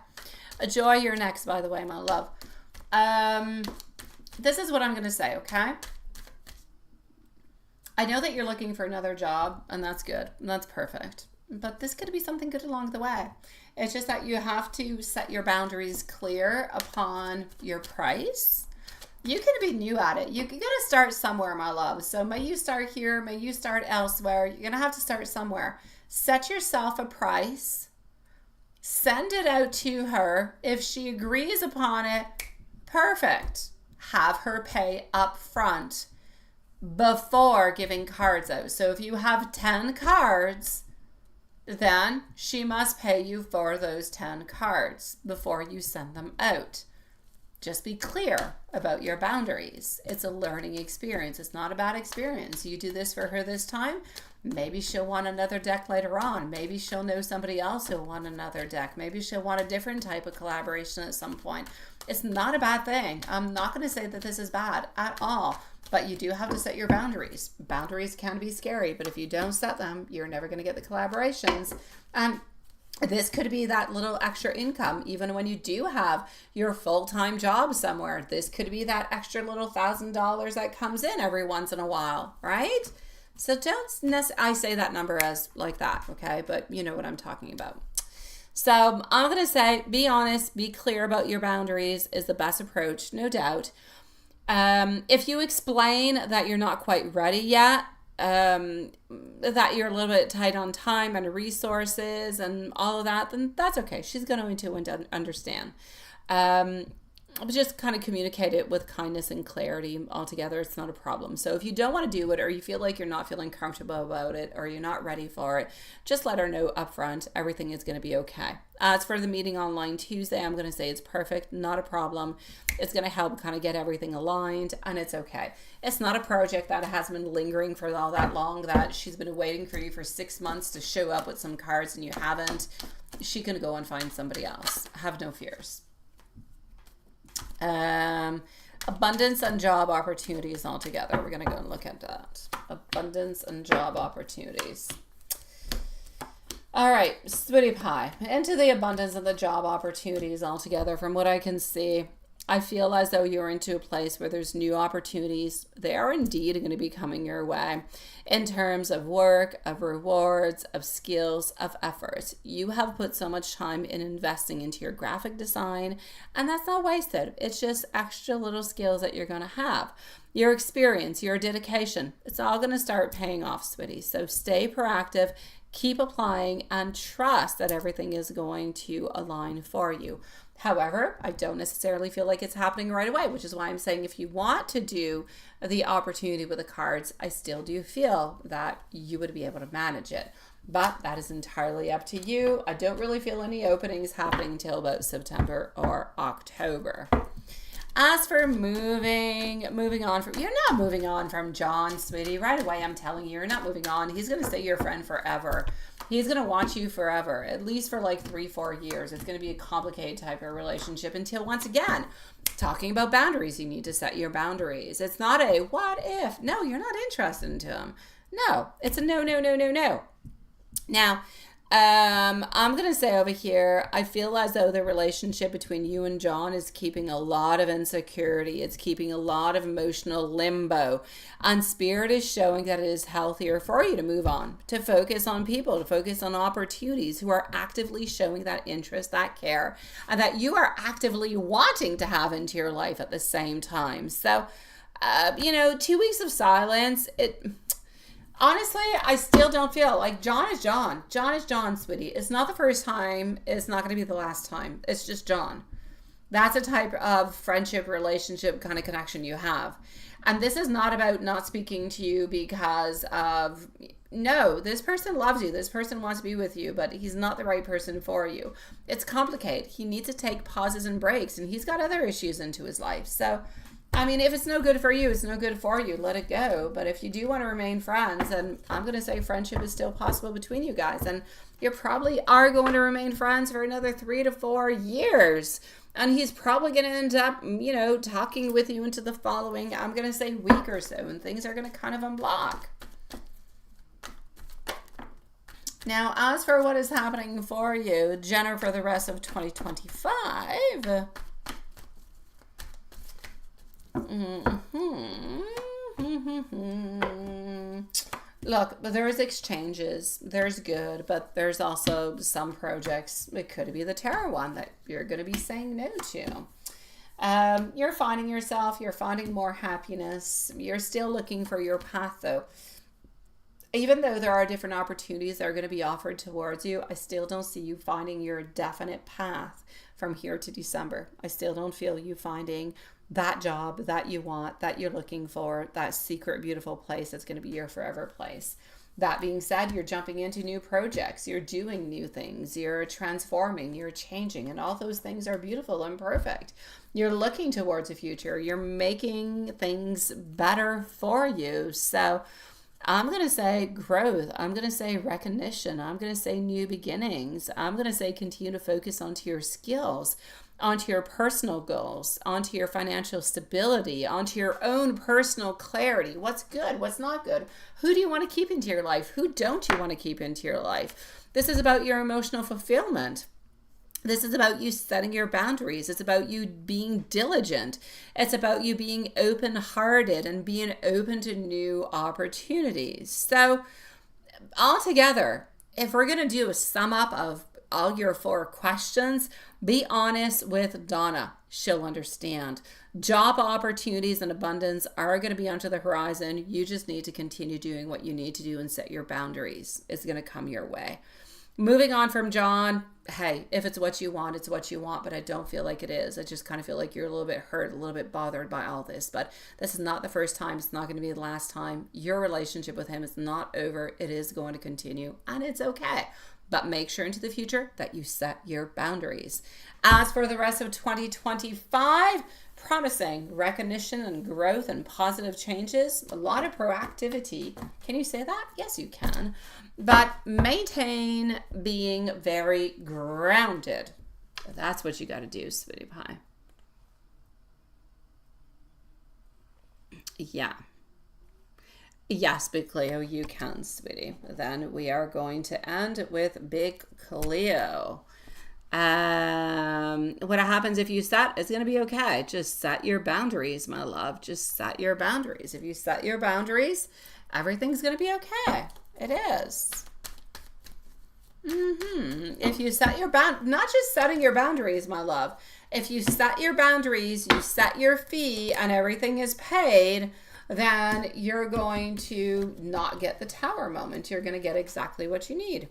Joy, you're next, by the way, my love. This is what I'm going to say, okay? I know that you're looking for another job, and that's good. And that's perfect. But this could be something good along the way. It's just that you have to set your boundaries clear upon your price. You can be new at it. You're going to start somewhere, my love. So may you start here. May you start elsewhere. You're going to have to start somewhere. Set yourself a price. Send it out to her. If she agrees upon it, perfect. Have her pay up front before giving cards out. So if you have 10 cards, then she must pay you for those 10 cards before you send them out. Just be clear about your boundaries. It's a learning experience. It's not a bad experience. You do this for her this time. Maybe she'll want another deck later on. Maybe she'll know somebody else who'll want another deck. Maybe she'll want a different type of collaboration at some point. It's not a bad thing. I'm not going to say that this is bad at all, but you do have to set your boundaries. Boundaries can be scary, but if you don't set them, you're never going to get the collaborations. And this could be that little extra income, even when you do have your full-time job somewhere. This could be that extra little $1,000 that comes in every once in a while, right? So don't necessarily, I say that number as like that, okay? But you know what I'm talking about. So I'm going to say, be honest, be clear about your boundaries is the best approach, no doubt. If you explain that you're not quite ready yet, that you're a little bit tight on time and resources and all of that, then that's okay. She's going to understand. Just kind of communicate it with kindness and clarity altogether. It's not a problem. So if you don't want to do it, or you feel like you're not feeling comfortable about it, or you're not ready for it, just let her know upfront. Everything is going to be okay. As for the meeting online Tuesday, I'm going to say it's perfect, not a problem. It's going to help kind of get everything aligned, and it's okay. It's not a project that has been lingering for all that long, that she's been waiting for you for 6 months to show up with some cards and you haven't. She can go and find somebody else. Have no fears. Abundance and job opportunities altogether. We're going to go and look at that. Abundance and job opportunities. All right, sweetie pie. Into the abundance and the job opportunities altogether. From what I can see, I feel as though you're into a place where there's new opportunities. They are indeed going to be coming your way in terms of work, of rewards, of skills, of effort. You have put so much time in investing into your graphic design, and that's not wasted. It's just extra little skills that you're going to have. Your experience, your dedication, it's all going to start paying off, sweetie. So stay proactive, keep applying, and trust that everything is going to align for you. However, I don't necessarily feel like it's happening right away, which is why I'm saying if you want to do the opportunity with the cards, I still do feel that you would be able to manage it. But that is entirely up to you. I don't really feel any openings happening until about September or October. As for moving on from, you're not moving on from John, sweetie. Right away, I'm telling you, you're not moving on. He's going to stay your friend forever. He's going to want you forever, at least for like 3-4 years. It's going to be a complicated type of relationship until, once again, talking about boundaries, you need to set your boundaries. It's not a what if. No, you're not interested in him. No, it's a no, no, no, no, no. Now, I'm going to say over here, I feel as though the relationship between you and John is keeping a lot of insecurity. It's keeping a lot of emotional limbo. And Spirit is showing that it is healthier for you to move on, to focus on people, to focus on opportunities who are actively showing that interest, that care, and that you are actively wanting to have into your life at the same time. So, 2 weeks of silence, honestly, I still don't feel like John is John. John is John, sweetie. It's not the first time. It's not going to be the last time. It's just John. That's a type of friendship, relationship kind of connection you have. And this is not about not speaking to you because of, no, this person loves you. This person wants to be with you, but he's not the right person for you. It's complicated. He needs to take pauses and breaks, and he's got other issues into his life. So, I mean, if it's no good for you, it's no good for you. Let it go. But if you do want to remain friends, then I'm going to say friendship is still possible between you guys. And you probably are going to remain friends for another 3 to 4 years. And he's probably going to end up, talking with you into the following, I'm going to say, week or so. And things are going to kind of unblock. Now, as for what is happening for you, Jenna, for the rest of 2025... Look, there's exchanges, there's good, but there's also some projects, it could be the tarot one, that you're going to be saying no to. You're finding yourself, you're finding more happiness, you're still looking for your path though. Even though there are different opportunities that are going to be offered towards you, I still don't see you finding your definite path from here to December. I still don't feel you finding that job that you want, that you're looking for, that secret, beautiful place that's going to be your forever place. That being said, you're jumping into new projects, you're doing new things, you're transforming, you're changing, and all those things are beautiful and perfect. You're looking towards the future, you're making things better for you. So I'm going to say growth. I'm going to say recognition. I'm going to say new beginnings. I'm going to say continue to focus onto your skills, onto your personal goals, onto your financial stability, onto your own personal clarity. What's good? What's not good? Who do you want to keep into your life? Who don't you want to keep into your life? This is about your emotional fulfillment. This is about you setting your boundaries. It's about you being diligent. It's about you being open-hearted and being open to new opportunities. So altogether, if we're going to do a sum up of all your 4 questions, be honest with Donna. She'll understand. Job opportunities and abundance are going to be onto the horizon. You just need to continue doing what you need to do and set your boundaries. It's going to come your way. Moving on from John, hey, if it's what you want, it's what you want, but I don't feel like it is. I just kind of feel like you're a little bit hurt, a little bit bothered by all this, but this is not the first time. It's not going to be the last time. Your relationship with him is not over. It is going to continue, and it's okay. But make sure into the future that you set your boundaries. As for the rest of 2025, promising recognition and growth and positive changes, a lot of proactivity. Can you say that? Yes, you can. But maintain being very grounded. That's what you got to do, sweetie pie. Yeah. Yes, Big Cleo, you can, sweetie. Then we are going to end with Big Cleo. What happens if you set, it's going to be okay. Just set your boundaries, my love. Just set your boundaries. If you set your boundaries, everything's going to be okay. It is. If you set your not just setting your boundaries, my love. If you set your boundaries, you set your fee, and everything is paid, then you're going to not get the tower moment. You're going to get exactly what you need.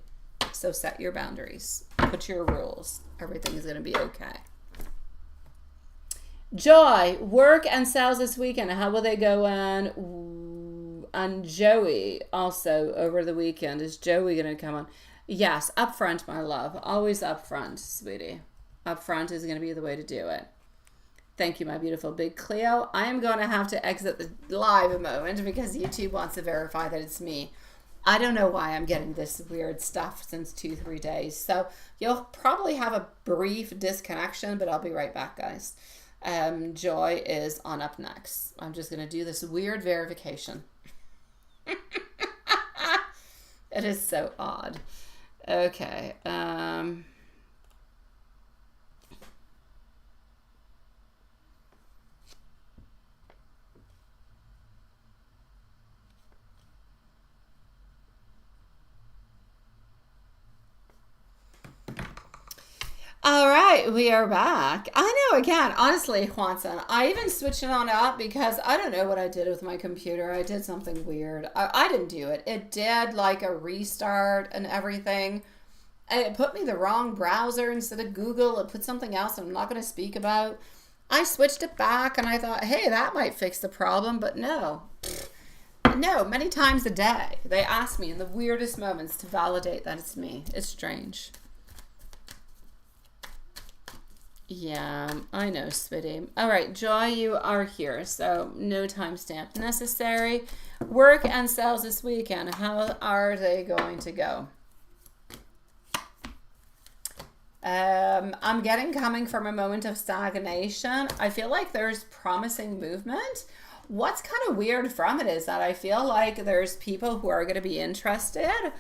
So set your boundaries. Put your rules. Everything is going to be okay. Joy, work and sales this weekend. How will they go on Joey also over the weekend? Is Joey going to come on? Yes, upfront, my love. Always upfront, sweetie. Upfront is going to be the way to do it. Thank you, my beautiful big Cleo. I am going to have to exit the live a moment because YouTube wants to verify that it's me. I don't know why I'm getting this weird stuff since 2-3 days. So you'll probably have a brief disconnection, but I'll be right back, guys. Joy is on up next. I'm just going to do this weird verification. It is so odd. Okay. All right, we are back. I know, again, honestly, Juanson, I even switched it on up because I don't know what I did with my computer. I did something weird. I didn't do it. It did like a restart and everything. And it put me the wrong browser instead of Google. It put something else I'm not going to speak about. I switched it back and I thought, hey, that might fix the problem. But no. No, many times a day. They ask me in the weirdest moments to validate that it's me. It's strange. Yeah, I know, sweetie. All right, Joy, you are here, so no timestamp necessary. Work and sales this weekend. How are they going to go? I'm getting coming from a moment of stagnation. I feel like there's promising movement. What's kind of weird from it is that I feel like there's people who are going to be interested,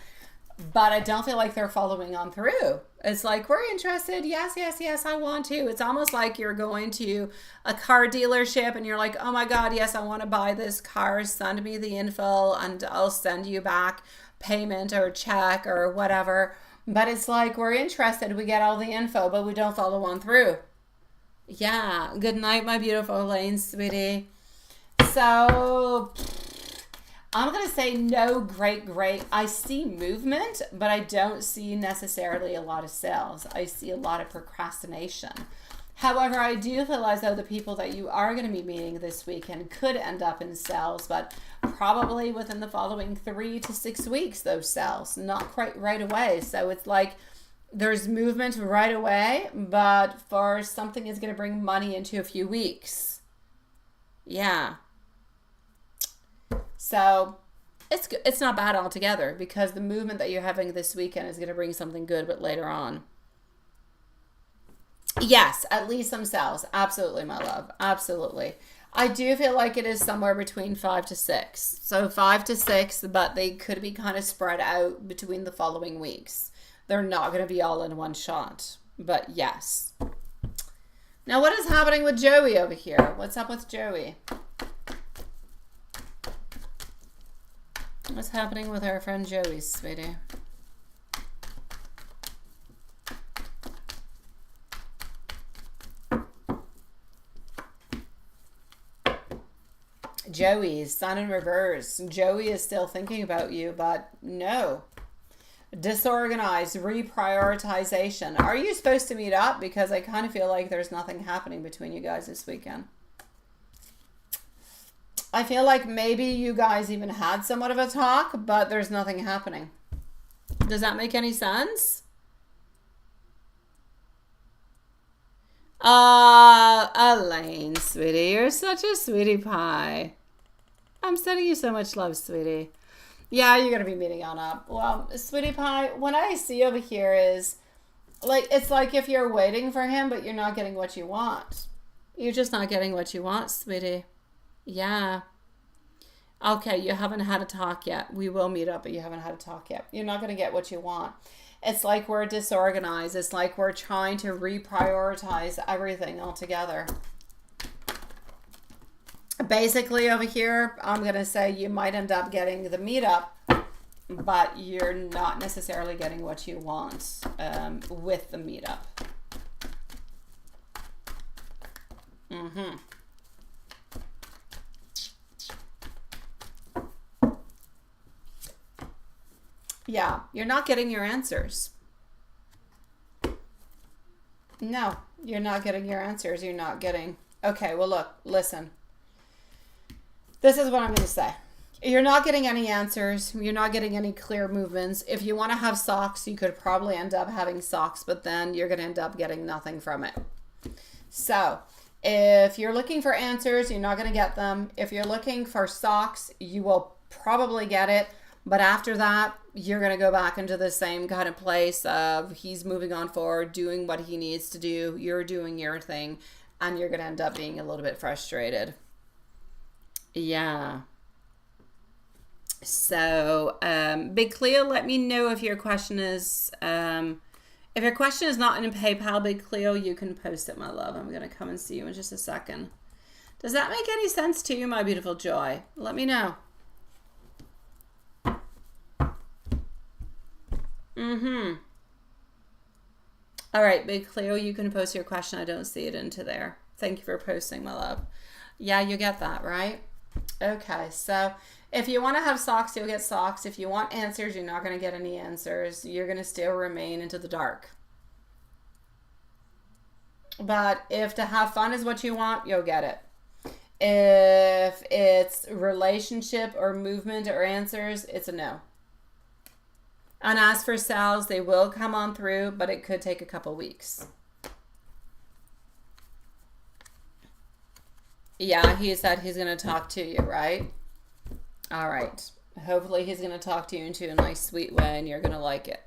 but I don't feel like they're following on through. It's like, we're interested. Yes, yes, yes, I want to. It's almost like you're going to a car dealership and you're like, oh my God, yes, I want to buy this car. Send me the info and I'll send you back payment or check or whatever. But it's like, we're interested. We get all the info, but we don't follow on through. Yeah. Good night, my beautiful Elaine, sweetie. So I'm going to say no, great. I see movement, but I don't see necessarily a lot of sales. I see a lot of procrastination. However, I do feel as though the people that you are going to be meeting this weekend could end up in sales, but probably within the following 3 to 6 weeks, those sales, not quite right away. So it's like there's movement right away, but for something is going to bring money into a few weeks. Yeah. So it's not bad altogether because the movement that you're having this weekend is going to bring something good, but later on. Yes, at least some sales. Absolutely, my love. Absolutely. I do feel like it is somewhere between 5 to 6. So 5 to 6, but they could be kind of spread out between the following weeks. They're not going to be all in one shot, but yes. Now, what is happening with Joey over here? What's up with Joey? What's happening with our friend Joey, sweetie? Joey's sun in reverse. Joey is still thinking about you, but no. Disorganized, reprioritization. Are you supposed to meet up? Because I kind of feel like there's nothing happening between you guys this weekend. I feel like maybe you guys even had somewhat of a talk, but there's nothing happening. Does that make any sense? Elaine, sweetie, you're such a sweetie pie. I'm sending you so much love, sweetie. Yeah, you're going to be meeting on up. Well, sweetie pie, what I see over here is, like, it's like if you're waiting for him, but you're not getting what you want. You're just not getting what you want, sweetie. Yeah. Okay, you haven't had a talk yet. We will meet up, but you haven't had a talk yet. You're not going to get what you want. It's like we're disorganized. It's like we're trying to reprioritize everything altogether. Basically over here, I'm going to say you might end up getting the meetup, but you're not necessarily getting what you want with the meetup. Yeah, you're not getting your answers. No, you're not getting your answers. You're not getting... Okay, well, look, listen. This is what I'm going to say. You're not getting any answers. You're not getting any clear movements. If you want to have socks, you could probably end up having socks, but then you're going to end up getting nothing from it. So, if you're looking for answers, you're not going to get them. If you're looking for socks, you will probably get it. But after that, you're going to go back into the same kind of place of he's moving on forward, doing what he needs to do. You're doing your thing, and you're going to end up being a little bit frustrated. Yeah. So, Big Cleo, let me know if your question is, if your question is not in PayPal, Big Cleo, you can post it, my love. I'm going to come and see you in just a second. Does that make any sense to you, my beautiful Joy? Let me know. All right, Big Cleo, you can post your question. I don't see it into there. Thank you for posting, my love. Yeah, you get that, right? Okay, so if you want to have socks, you'll get socks. If you want answers, you're not going to get any answers. You're going to still remain into the dark. But if to have fun is what you want, you'll get it. If it's relationship or movement or answers, it's a no. And as for sales, they will come on through, but it could take a couple weeks. Yeah, he said he's going to talk to you, right? All right. Hopefully he's going to talk to you into a nice, sweet way, and you're going to like it.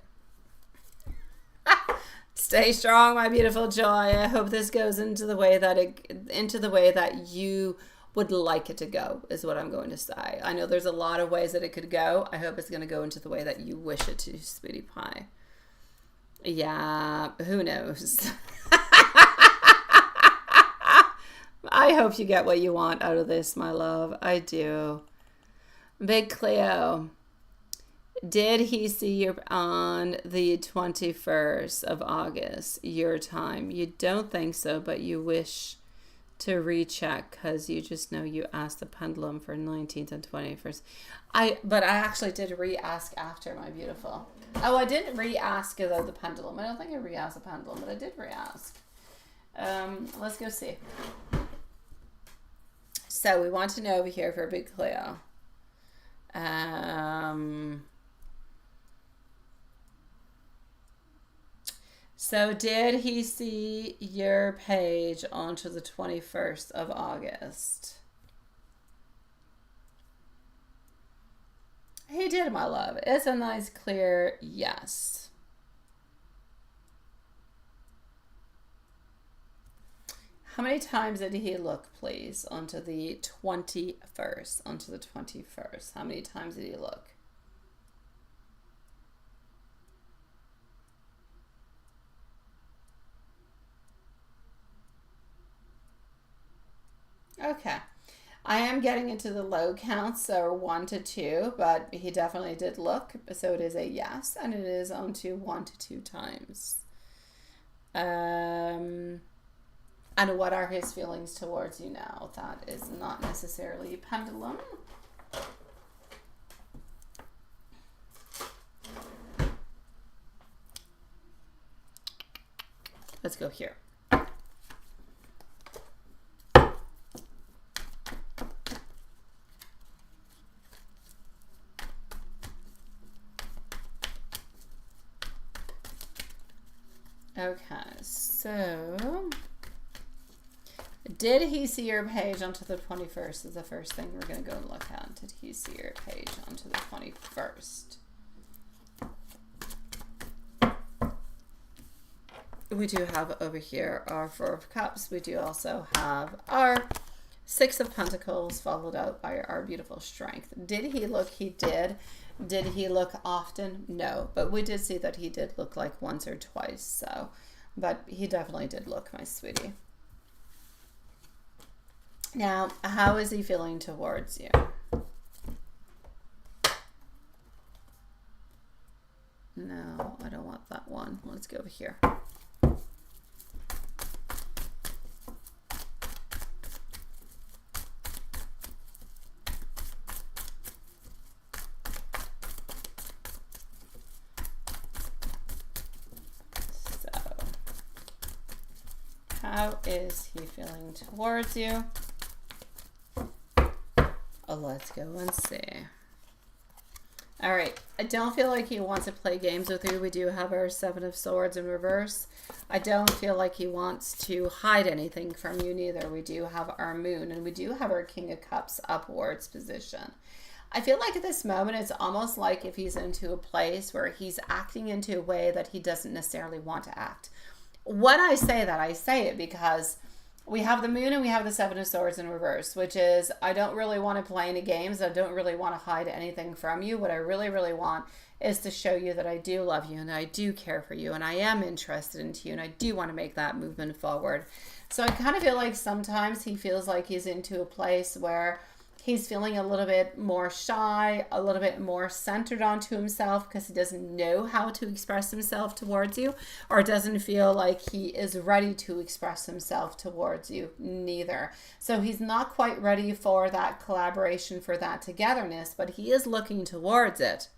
Stay strong, my beautiful Joy. I hope this goes into the way that you would like it to go, is what I'm going to say. I know there's a lot of ways that it could go. I hope it's going to go into the way that you wish it to, sweetie pie. Yeah, who knows? I hope you get what you want out of this, my love. I do. Big Cleo, did he see you on the 21st of August, your time? You don't think so, but you wish to recheck because you just know you asked the pendulum for 19th and 21st. But I actually did re-ask after, my beautiful. Oh, I didn't re-ask about the pendulum. I don't think I re-asked the pendulum, but I did re-ask. Let's go see. So we want to know over here for Big Cleo. So did he see your page onto the 21st of August? He did, my love. It's a nice clear yes. How many times did he look, please, onto the 21st? Onto the 21st. How many times did he look? Okay. I am getting into the low counts, so 1 to 2, but he definitely did look, so it is a yes, and it is onto 1 to 2 times. And what are his feelings towards you now? That is not necessarily a pendulum. Let's go here. Okay, so did he see your page onto the 21st is the first thing we're going to go and look at. Did he see your page onto the 21st? We do have over here our 4 of Cups. We do also have our 6 of Pentacles followed out by our beautiful Strength. Did he look? He did. Did he look often? No, but we did see that he did look like once or twice. So, but he definitely did look, my sweetie. Now, how is he feeling towards you? No, I don't want that one. Let's go over here. How is he feeling towards you? Oh, let's go and see. All right. I don't feel like he wants to play games with you. We do have our Seven of Swords in reverse. I don't feel like he wants to hide anything from you neither. We do have our Moon, and we do have our King of Cups upwards position. I feel like at this moment, it's almost like if he's into a place where he's acting into a way that he doesn't necessarily want to act. When I say that, I say it because we have the Moon and we have the Seven of Swords in reverse, which is I don't really want to play any games. I don't really want to hide anything from you. What I really, really want is to show you that I do love you and I do care for you and I am interested in you and I do want to make that movement forward. So I kind of feel like sometimes he feels like he's into a place where he's feeling a little bit more shy, a little bit more centered onto himself because he doesn't know how to express himself towards you, or doesn't feel like he is ready to express himself towards you neither. So he's not quite ready for that collaboration, for that togetherness, but he is looking towards it.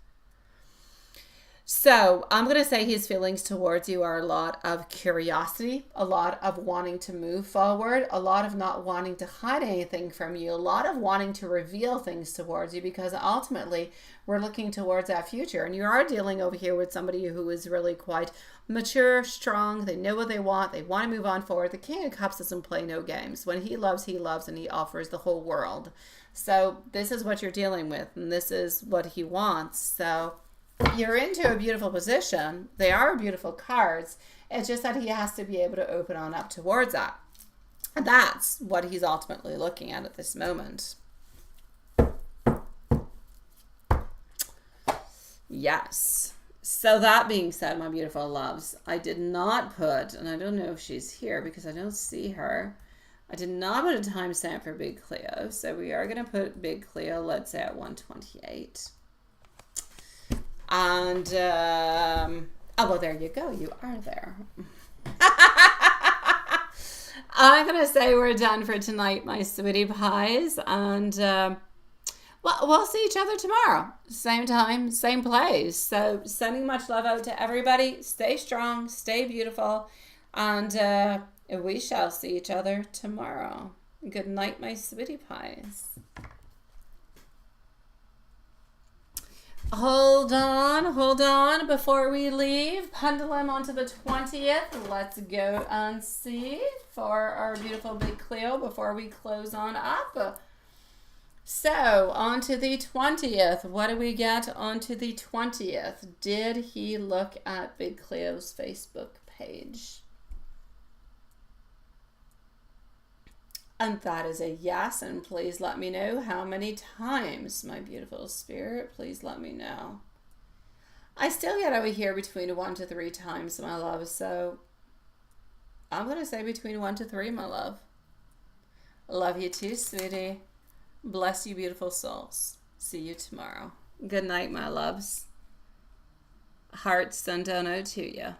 So I'm going to say his feelings towards you are a lot of curiosity, a lot of wanting to move forward, a lot of not wanting to hide anything from you, a lot of wanting to reveal things towards you, because ultimately we're looking towards that future. And you are dealing over here with somebody who is really quite mature, strong. They know what they want to move on forward. The King of Cups doesn't play no games. When he loves, and he offers the whole world. So this is what you're dealing with, and this is what he wants. So you're into a beautiful position. They are beautiful cards. It's just that he has to be able to open on up towards that. And that's what he's ultimately looking at this moment. Yes. So that being said, my beautiful loves, I did not put, and I don't know if she's here because I don't see her. I did not put a timestamp for Big Cleo. So we are going to put Big Cleo, let's say at 128. And, oh, well, there you go. You are there. I'm going to say we're done for tonight, my sweetie pies. And, well, we'll see each other tomorrow. Same time, same place. So sending much love out to everybody. Stay strong, stay beautiful. And we shall see each other tomorrow. Good night, my sweetie pies. Hold on before we leave. Pendulum onto the 20th. Let's go and see for our beautiful Big Cleo before we close on up. So, onto the 20th. What do we get onto the 20th? Did he look at Big Cleo's Facebook page? And that is a yes, and please let me know how many times, my beautiful spirit. Please let me know. I still get over here between 1 to 3 times, my love, so I'm going to say between 1 to 3, my love. Love you too, sweetie. Bless you, beautiful souls. See you tomorrow. Good night, my loves. Hearts sent down out to you.